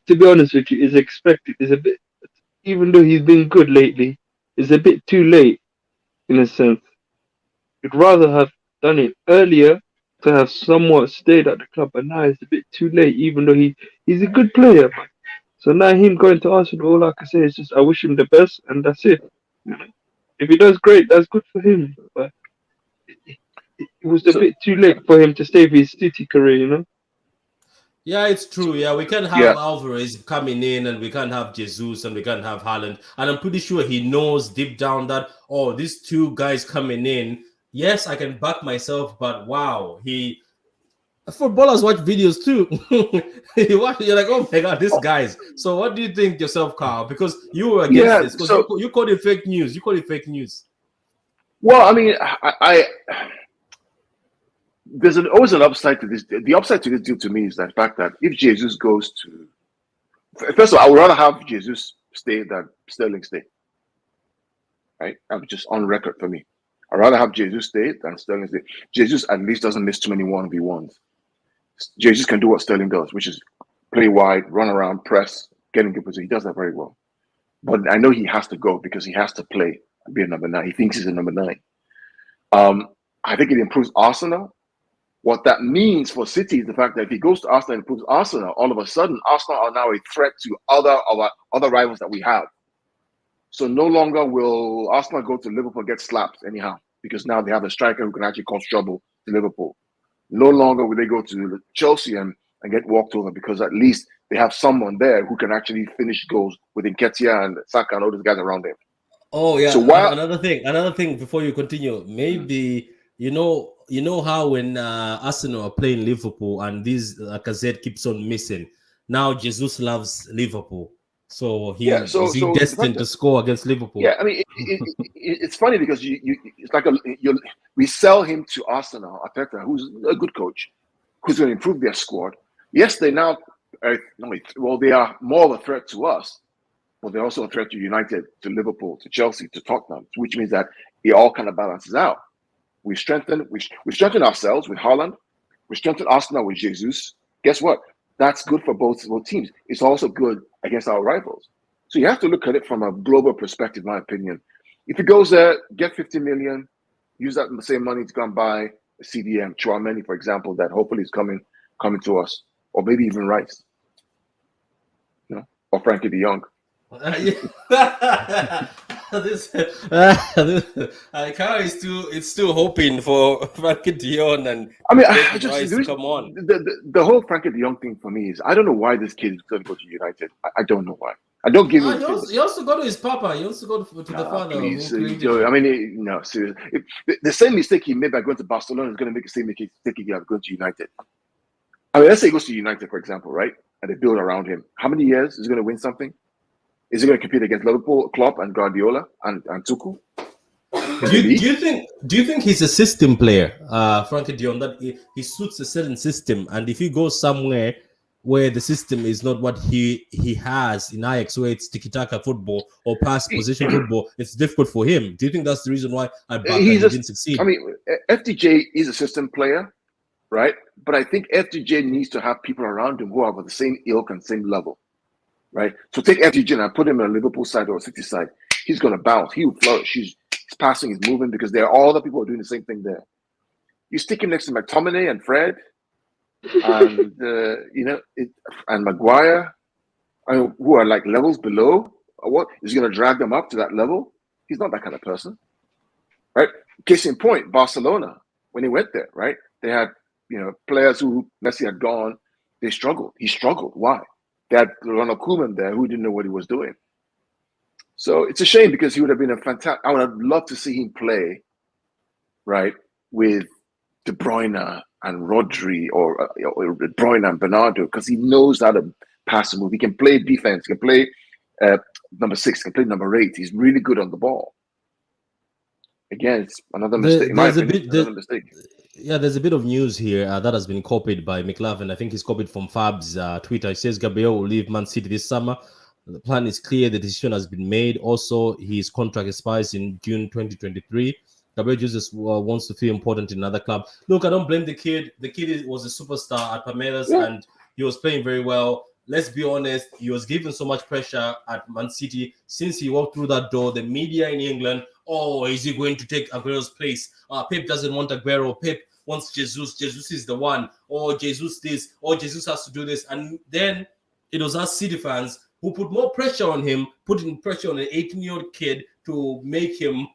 be honest with you, it's expected. It's a bit, even though he's been good lately, it's a bit too late in a sense. You'd rather have done it earlier to have somewhat stayed at the club, but now it's a bit too late, even though he's a good player. So now him going to Arsenal, all I can say is just I wish him the best, and that's it. If he does great, that's good for him. But it was a bit too late for him to stay for his City career, you know? Yeah, it's true. Yeah, we can't have Alvarez coming in, and we can't have Jesus, and we can't have Haaland. And I'm pretty sure he knows deep down that, these 2 guys coming in, yes, I can back myself, but wow, footballers watch videos too. You're like, oh my God, these guys. So what do you think yourself, Carl? Because you were against this. Because you called it fake news. Well, I mean, there's always an upside to this. The upside to this deal to me is the fact that if Jesus goes to, first of all, I would rather have Jesus stay than Sterling stay. Right? I'm just on record for me. I'd rather have Jesus stay than Sterling stay. Jesus at least doesn't miss too many 1v1s. Jesus can do what Sterling does, which is play wide, run around, press, get in good position. He does that very well. But I know he has to go because he has to play and be a number 9. He thinks he's a number 9. I think it improves Arsenal. What that means for City is the fact that if he goes to Arsenal and improves Arsenal, all of a sudden Arsenal are now a threat to other rivals that we have. So no longer will Arsenal go to Liverpool and get slapped anyhow, because now they have a striker who can actually cause trouble to Liverpool. No longer will they go to Chelsea and and get walked over because at least they have someone there who can actually finish goals with Nketiah and Saka and all those guys around them. Oh yeah. So while Another thing before you continue, maybe you know how when Arsenal are playing Liverpool and this Lacazette keeps on missing. Now Jesus loves Liverpool, so is he destined to score against Liverpool? Yeah, I mean it's funny because it's like we sell him to Arsenal, Arteta, who's a good coach, who's going to improve their squad. Yes, they now they are more of a threat to us. But they're also a threat to United, to Liverpool, to Chelsea, to Tottenham, which means that it all kind of balances out. We strengthen ourselves with Haaland. We strengthen Arsenal with Jesus. Guess what? That's good for both teams. It's also good against our rivals. So you have to look at it from a global perspective, in my opinion. If he goes there, get 50 million, use that same money to go and buy a CDM, Chouameni, for example, that hopefully is coming to us, or maybe even Rice, or Frankie de Jong. Kara is still hoping for Frankie de Jong and I mean, I just come on. The whole Frankie de Jong thing for me is I don't know why this kid is going to go to United. I don't know why. I don't give him. He also go to his papa. He also go to the father. Please, I mean, no, seriously. The same mistake he made by going to Barcelona is going to make the same mistake he has going to United. I mean, let's say he goes to United, for example, right? And they build around him. How many years is he going to win something? Is he going to compete against Liverpool, Klopp, and Guardiola and Tuchel? Do you think he's a system player, Frankie de Jong, that he suits a certain system, and if he goes somewhere where the system is not what he has in Ajax, where it's tiki-taka football or pass position football, it's difficult for him? Do you think that's the reason why he didn't succeed? I mean, FDJ is a system player, right? But I think FDJ needs to have people around him who are of the same ilk and same level. Right, so take FDJ and put him on a Liverpool side or a City side. He's going to bounce. He will flourish. He's passing, he's moving because there are all the people who are doing the same thing there. You stick him next to McTominay and Fred, and and Maguire, who are like levels below. Or what is going to drag them up to that level? He's not that kind of person, right? Case in point, Barcelona when he went there, right? They had players who Messi had gone. They struggled. He struggled. Why? They had Ronald Koeman there who didn't know what he was doing. So it's a shame because he would have been a fantastic. I would have loved to see him play, right, with De Bruyne and Rodri or De Bruyne and Bernardo because he knows how to pass and move. He can play defense. He can play number 6. He can play number 8. He's really good on the ball. Again, it's another mistake. Another mistake. Yeah, there's a bit of news here that has been copied by McLaren. I think he's copied from Fab's Twitter. It says Gabriel will leave Man City this summer. The plan is clear. The decision has been made. Also, his contract expires in June 2023. Gabriel Jesus wants to feel important in another club. Look, I don't blame the kid. The kid was a superstar at Palmeiras and he was playing very well. Let's be honest, he was given so much pressure at Man City. Since he walked through that door, the media in England, is he going to take Aguero's place? Pep doesn't want Aguero. Pep wants Jesus. Jesus is the one. Jesus this. Jesus has to do this. And then it was us City fans who put more pressure on him, putting pressure on an 18-year-old kid to make him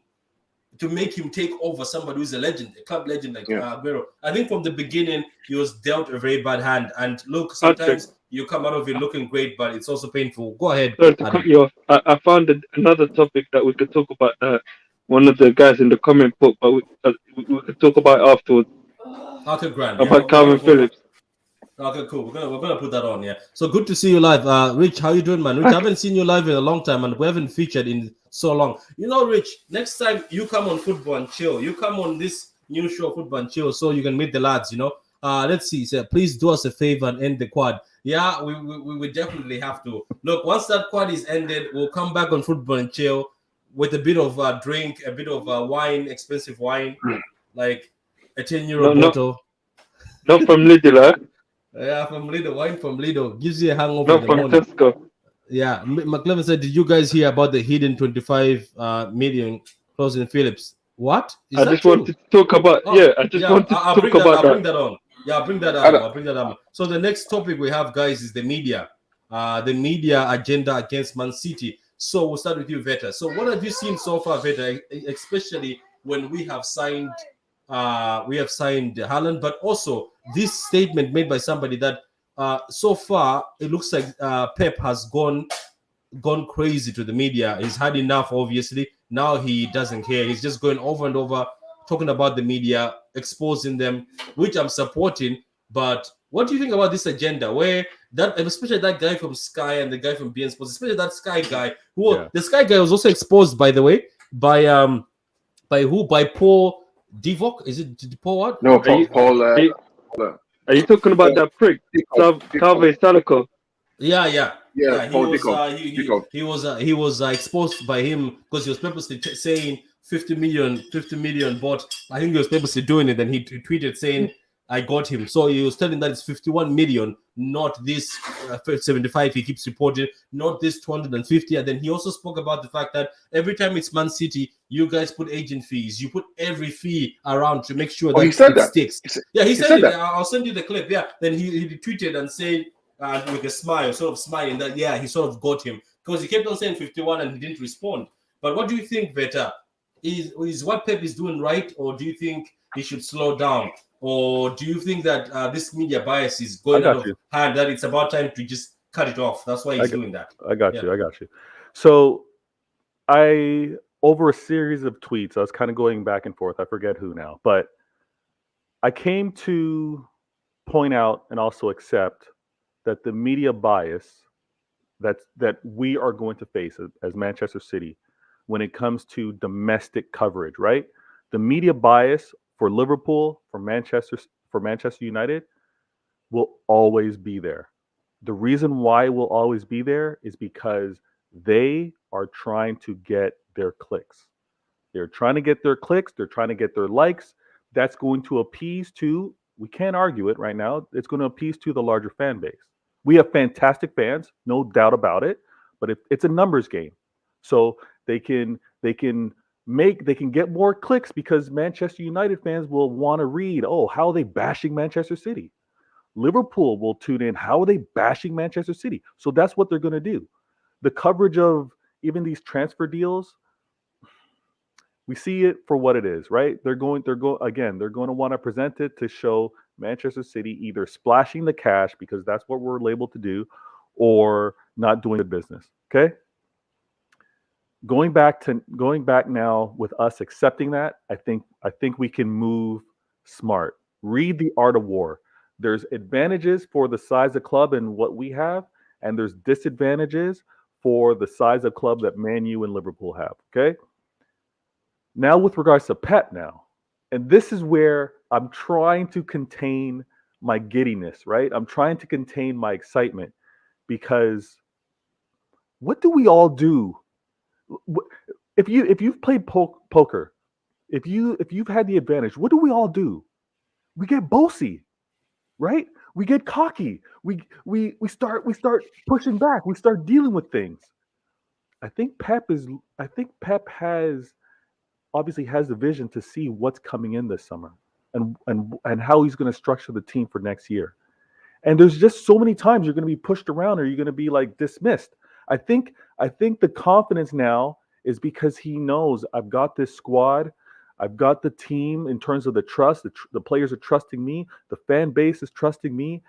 take over somebody who's a legend, a club legend like Aguero. I think from the beginning, he was dealt a very bad hand. And look, sometimes you come out of it looking great, but it's also painful. Go ahead. Sorry to cut you off. I found another topic that we could talk about. One of the guys in the comment put, but we could talk about it afterwards. Okay, Grant. About Calvin Phillips. Okay, cool. We're gonna put that on. Yeah. So good to see you live, Rich. How you doing, man? Rich, I haven't seen you live in a long time, and we haven't featured in so long. Rich. Next time you come on Football and Chill, you come on this new show, Football and Chill, so you can meet the lads. Let's see. So please do us a favor and end the quad. Yeah, we definitely have to. Look, once that quad is ended, we'll come back on Football and Chill with a bit of drink, a bit of wine, expensive wine, like a 10-euro bottle. Not from Lidl, huh? Yeah, from Lidl. Wine from Lidl gives you a hangover. Not from Tesco. Yeah, McLevin said, "Did you guys hear about the hidden 25 million clause in Phillips?" What? I just wanted to talk about. Wanted to talk about that. I'll bring that on. Yeah, I'll bring that up. So the next topic we have, guys, is the media agenda against Man City. So we'll start with you, Veta. So what have you seen so far, Veta, especially when we have signed Haaland, but also this statement made by somebody that so far it looks like Pep has gone crazy to the media. He's had enough, obviously. Now he doesn't care. He's just going over and over, talking about the media, exposing them, which I'm supporting. But what do you think about this agenda where that, especially that guy from Sky and the guy from BN Sports, especially that Sky guy, the Sky guy was also exposed, by the way, by Paul Divock? Is it Paul what? No, Paul. Are you talking about that prick, Salve Salico? Yeah. He was exposed by him because he was purposely saying 50 million, but I think he was purposely doing it. And he tweeted saying, "I got him." So he was telling that it's 51 million, not this 75 he keeps reporting, not this 250. And then he also spoke about the fact that every time it's Man City, you guys put agent fees, you put every fee around to make sure that it sticks. He said it. I'll send you the clip. Yeah, then he tweeted and said, with a smile, sort of smiling that he sort of got him because he kept on saying 51 and he didn't respond. But what do you think, Veta? Is what Pep is doing right, or do you think he should slow down, or do you think that this media bias is going out of hand, that it's about time to just cut it off? That's why he's doing that. I got you. So over a series of tweets, I was kind of going back and forth. I forget who now, but I came to point out and also accept that the media bias that we are going to face as Manchester City when it comes to domestic coverage, right? The media bias for Liverpool, for Manchester United will always be there. The reason why it will always be there is because they are trying to get their clicks. They're trying to get their clicks. They're trying to get their likes. That's going to appease to, we can't argue it right now, it's going to appease to the larger fan base. We have fantastic fans, no doubt about it, but it's a numbers game. So they can get more clicks because Manchester United fans will want to read, how are they bashing Manchester City? Liverpool will tune in, how are they bashing Manchester City? So that's what they're going to do. The coverage of even these transfer deals, we see it for what it is, right? They're going to want to present it to show Manchester City either splashing the cash because that's what we're labeled to do, or not doing the business. Okay. Going back now with us accepting that, I think we can move smart. Read The Art of War. There's advantages for the size of club and what we have, and there's disadvantages for the size of club that Man U and Liverpool have. Okay. Now with regards to Pep now, and this is where I'm trying to contain my giddiness, right? I'm trying to contain my excitement because what do we all do? If you've played poker, if you've had the advantage, what do we all do? We get bossy, right? We get cocky. We start pushing back. We start dealing with things. I think Pep obviously has the vision to see what's coming in this summer and how he's going to structure the team for next year. And there's just so many times you're going to be pushed around or you're going to be like dismissed. I think the confidence now is because he knows I've got this squad. I've got the team in terms of the trust. The players are trusting me. The fan base is trusting me.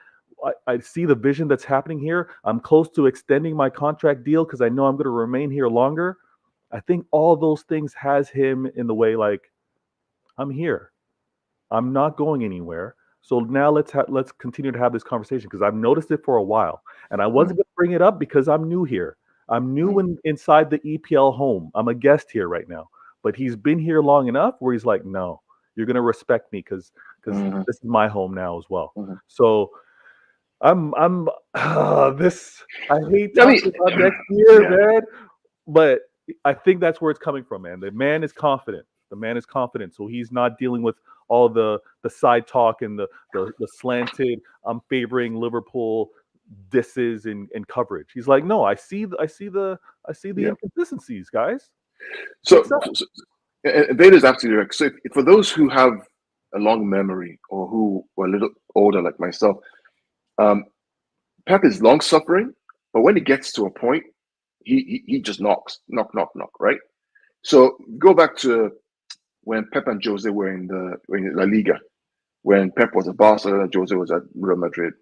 I see the vision that's happening here. I'm close to extending my contract deal because I know I'm going to remain here longer. I think all those things has him in the way like, I'm here. I'm not going anywhere. So now let's continue to have this conversation because I've noticed it for a while. And I wasn't going to bring it up because I'm new here. I'm new inside the EPL home. I'm a guest here right now. But he's been here long enough where he's like, no, you're going to respect me because this is my home now as well. So I'm this. I hate talking about next year, man. But I think that's where it's coming from, man. The man is confident. So he's not dealing with all the side talk and the slanted, I'm favoring Liverpool disses and coverage. He's like, no, I see the inconsistencies, guys. So Vader's absolutely right. So for those who have a long memory or who were a little older like myself, Pep is long suffering, but when it gets to a point, he just knock, right? So go back to when Pep and Jose were in La Liga, when Pep was at Barcelona, Jose was at Real Madrid.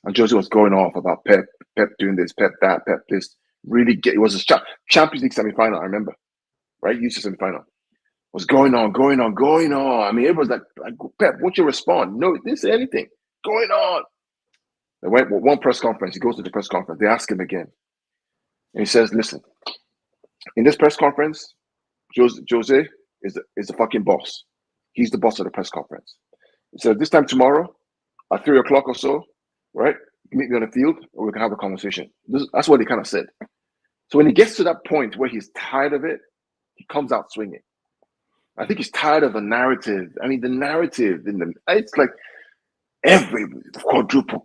And Jose was going off about Pep doing this, Pep that, Pep this. Really it was a Champions League semi-final, I remember. Right? UC semi-final. Was going on. I mean, it was like Pep, what's your response? No, didn't say anything. Going on. They went one press conference. He goes to the press conference. They ask him again. And he says, listen, in this press conference, Jose is the fucking boss. He's the boss of the press conference. He said, this time tomorrow, at 3 o'clock or so, right? Meet me on the field, or we can have a conversation. That's what he kind of said. So when he gets to that point where he's tired of it, he comes out swinging. I think he's tired of the narrative. I mean, the narrative it's like every quadruple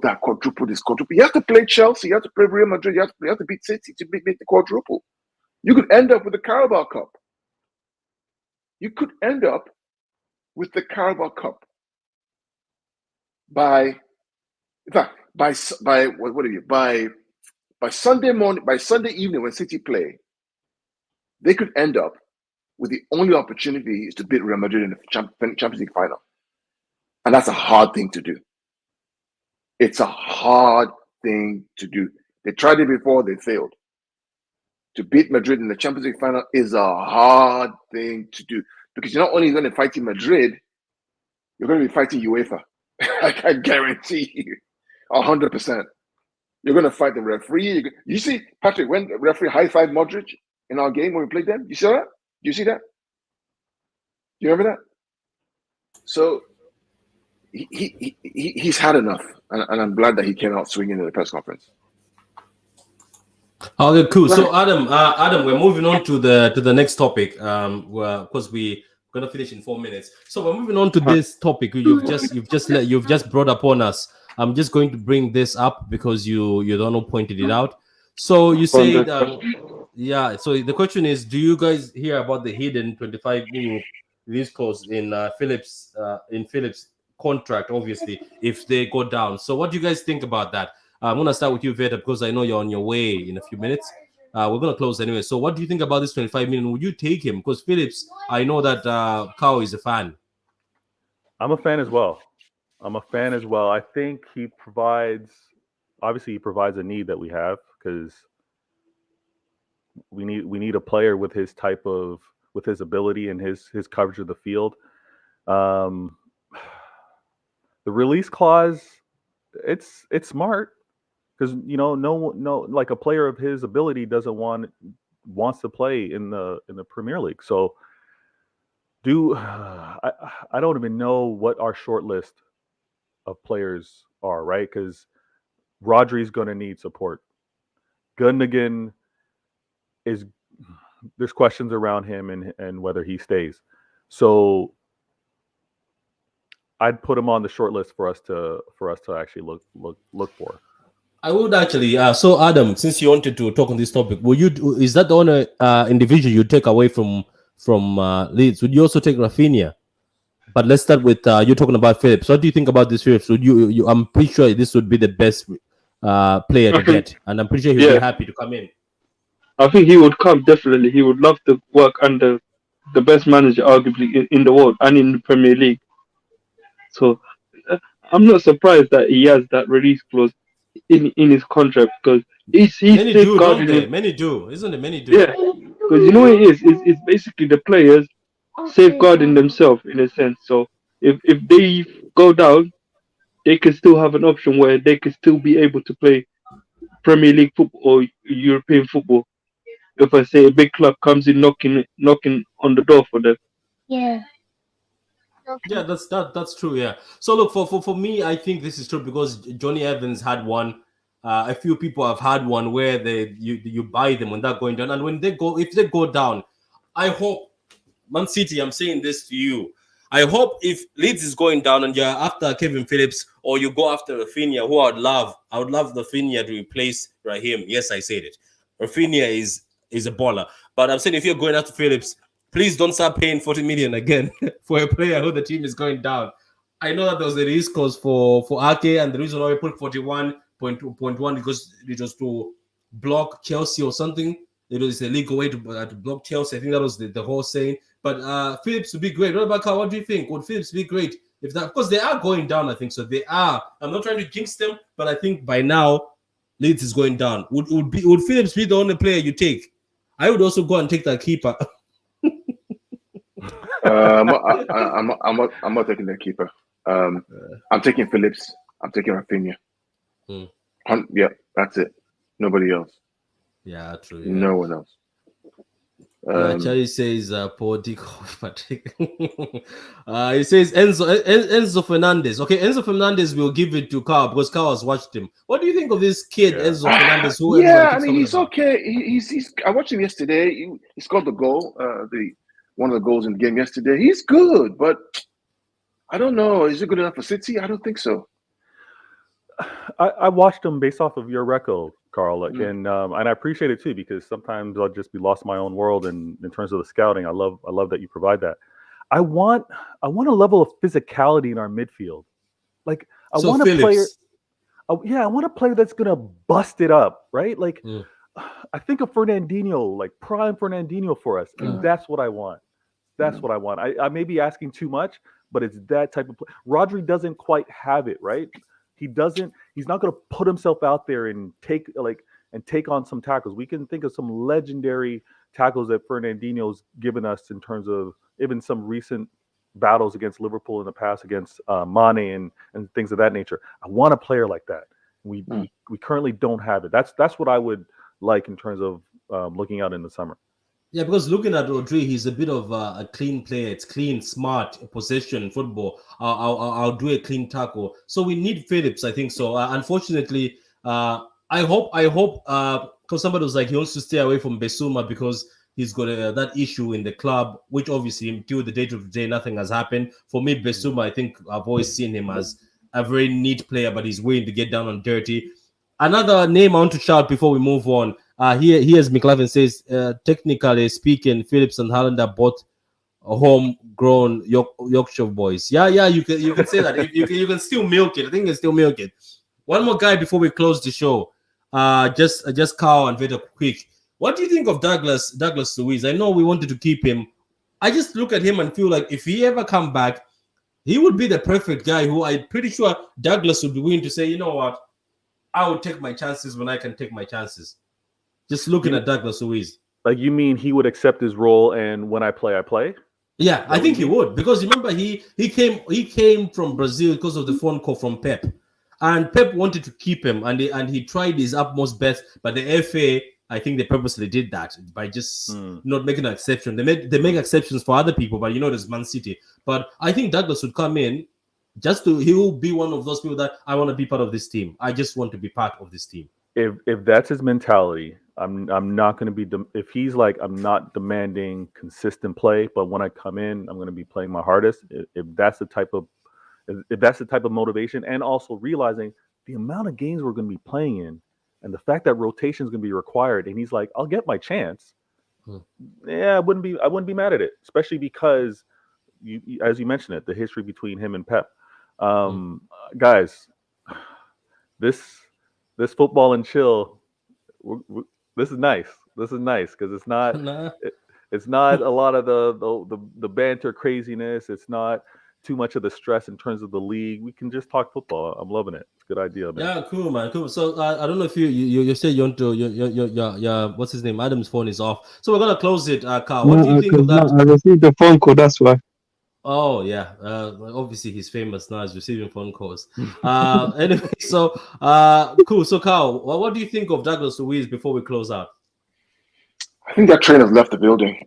that, quadruple this, quadruple. You have to play Chelsea, you have to play Real Madrid, you have to beat City to beat the quadruple. You could end up with the Carabao Cup. You could end up with the Carabao Cup by Sunday morning, by Sunday evening when City play, they could end up with the only opportunity is to beat Real Madrid in the Champions League final. And that's a hard thing to do. It's a hard thing to do. They tried it before, they failed. To beat Madrid in the Champions League final is a hard thing to do. Because you're not only going to fight in Madrid, you're going to be fighting UEFA. I can guarantee you, 100%. You're going to fight the referee. You see, Patrick, when the referee high-fived Modric in our game when we played them, you saw that? Do you see that? Do you remember that? So he's had enough, and I'm glad that he came out swinging in the press conference. Okay, cool. So Adam, we're moving on to the next topic. Because we're gonna finish in 4 minutes. So we're moving on to this topic you've just brought upon us. I'm just going to bring this up because you don't know pointed it out. So you said yeah. So the question is, do you guys hear about the hidden 25 million release clause in Phillips contract? Obviously, if they go down. So what do you guys think about that? I'm gonna start with you, Veda, because I know you're on your way in a few minutes. We're gonna close anyway. So what do you think about this 25 million? Would you take him? Because Phillips, I know that Kao is a fan. I'm a fan as well. I think he provides a need that we have, because we need a player with his ability and his coverage of the field. The release clause, it's smart, because no like a player of his ability wants to play in the Premier League. So I don't even know what our short list of players are, right? Because Rodri's going to need support. Gundogan there's questions around him and whether he stays. So I'd put him on the short list for us to actually look for. I would actually. So Adam, since you wanted to talk on this topic, is that the only individual you take away from Leeds? Would you also take Rafinha? But let's start with you're talking about Phillips. What do you think about this Phillips? Would you? I'm pretty sure this would be the best player to get, and I'm pretty sure he'd be happy to come in. I think he would come, definitely. He would love to work under the best manager, arguably, in the world and in the Premier League. So I'm not surprised that he has that release clause in his contract, because he's safeguarding him. Many do, isn't it? Many do. Yeah, because you know what it is? It's basically the players safeguarding themselves in a sense. So if they go down, they can still have an option where they can still be able to play Premier League football or European football. If I say a big club comes in knocking on the door for them. Yeah. Yeah, that's true. Yeah. So look, for me, I think this is true because Johnny Evans had one. A few people have had one where you buy them when they're going down, and when if they go down, I hope Man City. I'm saying this to you. I hope if Leeds is going down and you're after Kevin Phillips or you go after Rafinha, who I would love Rafinha to replace Raheem. Yes, I said it. Rafinha is a baller, but I'm saying if you're going after Phillips, please don't start paying 40 million again for a player who the team is going down. I know that there was a risk cause for Ake, and the reason why we put 41.1 because it was to block Chelsea or something. It was a legal way to block Chelsea. I think that was the whole saying. But Phillips would be great. What about Carl? What do you think? Would Phillips be great if that, because they are going down, I think so. They are. I'm not trying to jinx them, but I think by now Leeds is going down. Would Phillips be the only player you take? I would also go and take that keeper. I'm not taking the keeper. I'm taking Phillips. I'm taking Rafinha. Yeah, that's it. Nobody else. Yeah, true. Yeah. No one else. Charlie says poor Dico Patrick. He says Enzo Fernandez. Okay, Enzo Fernandez will give it to Carl because Carl has watched him. What do you think of this kid, Enzo Fernandez? Who he's okay. He's. I watched him yesterday. He scored the goal. One of the goals in the game yesterday. He's good, but I don't know. Is it good enough for City? I don't think so. I watched him based off of your record, Carl, and I appreciate it too, because sometimes I'll just be lost in my own world. And in terms of the scouting, I love that you provide that. I want a level of physicality in our midfield. Like I want a player. I want a player that's gonna bust it up, right? Like I think of Fernandinho, like prime Fernandinho for us, and that's what I want. That's what I want. I may be asking too much, but it's that type of play. Rodri doesn't quite have it, right? He's not going to put himself out there and take on some tackles. We can think of some legendary tackles that Fernandinho's given us in terms of even some recent battles against Liverpool in the past against Mane and things of that nature. I want a player like that. We currently don't have it. That's what I would like in terms of looking out in the summer. Yeah, because looking at Rodri, he's a bit of a clean player. It's clean, smart possession football. I'll do a clean tackle. So we need Phillips, I think so. Unfortunately, I hope, because somebody was like, he wants to stay away from Bissouma because he's got that issue in the club, which obviously until the date of the day, nothing has happened. For me, Bissouma, I think I've always seen him as a very neat player, but he's willing to get down and dirty. Another name I want to shout before we move on. Here's McLavin says, technically speaking, Phillips and Haaland are both homegrown Yorkshire boys. Yeah, you can say that. You can still milk it. I think you can still milk it. One more guy before we close the show. Just Carl and Veda quick. What do you think of Douglas Luiz? I know we wanted to keep him. I just look at him and feel like if he ever come back, he would be the perfect guy who I'm pretty sure Douglas would be willing to say, you know what, I would take my chances when I can take my chances. Just looking at Douglas Luiz. Like, you mean he would accept his role, and when I play, I play? Yeah, I think he would, because remember he came from Brazil because of the phone call from Pep, and Pep wanted to keep him, and he tried his utmost best, but the FA, I think they purposely did that by just not making an exception. They make exceptions for other people, but there's Man City. But I think Douglas would come in he will be one of those people that I want to be part of this team. I just want to be part of this team. If that's his mentality, I'm not going to be. If he's like, I'm not demanding consistent play, but when I come in, I'm going to be playing my hardest. If that's the type of motivation, and also realizing the amount of games we're going to be playing in, and the fact that rotation is going to be required, and he's like, I'll get my chance. Yeah, I wouldn't be mad at it, especially because as you mentioned it, the history between him and Pep. Guys, this football and chill. This is nice. This is nice because it's not. It's not a lot of the banter craziness. It's not too much of the stress in terms of the league. We can just talk football. I'm loving it. It's a good idea, man. Yeah, cool, man. Cool. So I don't know if you say you want to. Your what's his name? Adam's phone is off. So we're gonna close it. Carl, what do you think of that? I received the phone call. That's why. Oh yeah, obviously he's famous now. He's receiving phone calls. Anyway, so cool. So Carl, what do you think of Douglas Luiz before we close out? I think that train has left the building.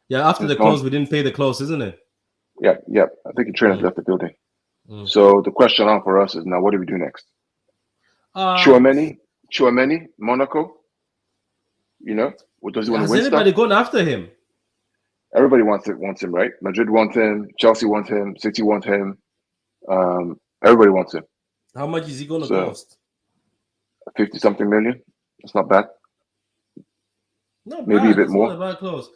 Yeah, after the close, we didn't pay the close, isn't it? Yeah. I think the train has left the building. So the question on for us is now, what do we do next? Chouameni, Monaco. Does he want to win? Has anybody gone after him? Everybody wants him, right? Madrid wants him, Chelsea wants him, City wants him. Everybody wants him. How much is he going to cost? 50-something million. That's not bad. Maybe a bit more. Not bad close.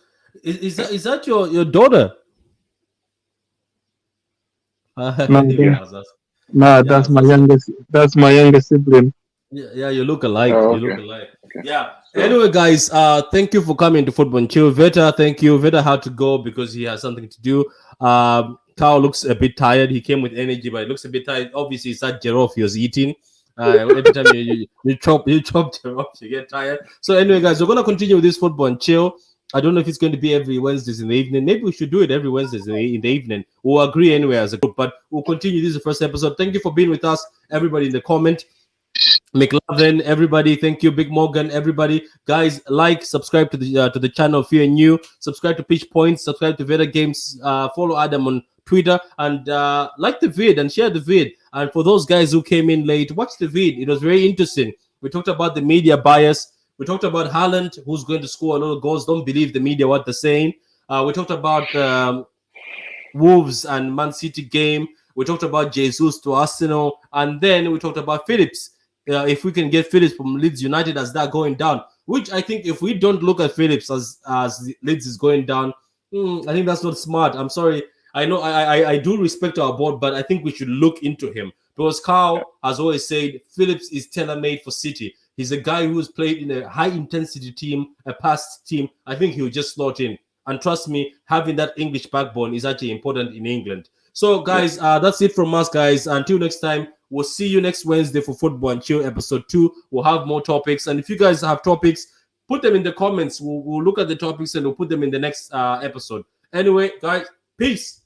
Is that your daughter? No, that's my youngest. That's my youngest sibling. Yeah, you look alike. Oh, You look alike. Okay. Yeah. So, anyway, guys, thank you for coming to Football and Chill. Veta, thank you. Veta had to go because he has something to do. Carl looks a bit tired. He came with energy, but it looks a bit tired. Obviously, it's that giraffe he was eating. Every time you chop giraffe, you get tired. So anyway, guys, we're gonna continue with this football and chill. I don't know if it's going to be every Wednesdays in the evening. Maybe we should do it every Wednesdays in the evening. We'll agree anyway as a group, but we'll continue. This is the first episode. Thank you for being with us, everybody in the comment. McLovin, everybody, thank you. Big Morgan, everybody, guys, like, subscribe to the channel if you're new. Subscribe to Pitch Points, subscribe to Veda Games. Follow Adam on Twitter and like the vid and share the vid. And for those guys who came in late, watch the vid. It was very interesting. We talked about the media bias. We talked about Haaland, who's going to score a lot of goals. Don't believe the media what they're saying. We talked about Wolves and Man City game. We talked about Jesus to Arsenal, and then we talked about Phillips. If we can get Phillips from Leeds United as that going down, which I think if we don't look at Phillips as Leeds is going down, I think that's not smart. I'm sorry. I know I do respect our board, but I think we should look into him because Carl has always said Phillips is tailor-made for City. He's a guy who's played in a high-intensity team, a past team. I think he'll just slot in. And trust me, having that English backbone is actually important in England. So, guys, that's it from us, guys. Until next time, we'll see you next Wednesday for Football and Chill episode 2. We'll have more topics. And if you guys have topics, put them in the comments. We'll look at the topics and we'll put them in the next episode. Anyway, guys, peace.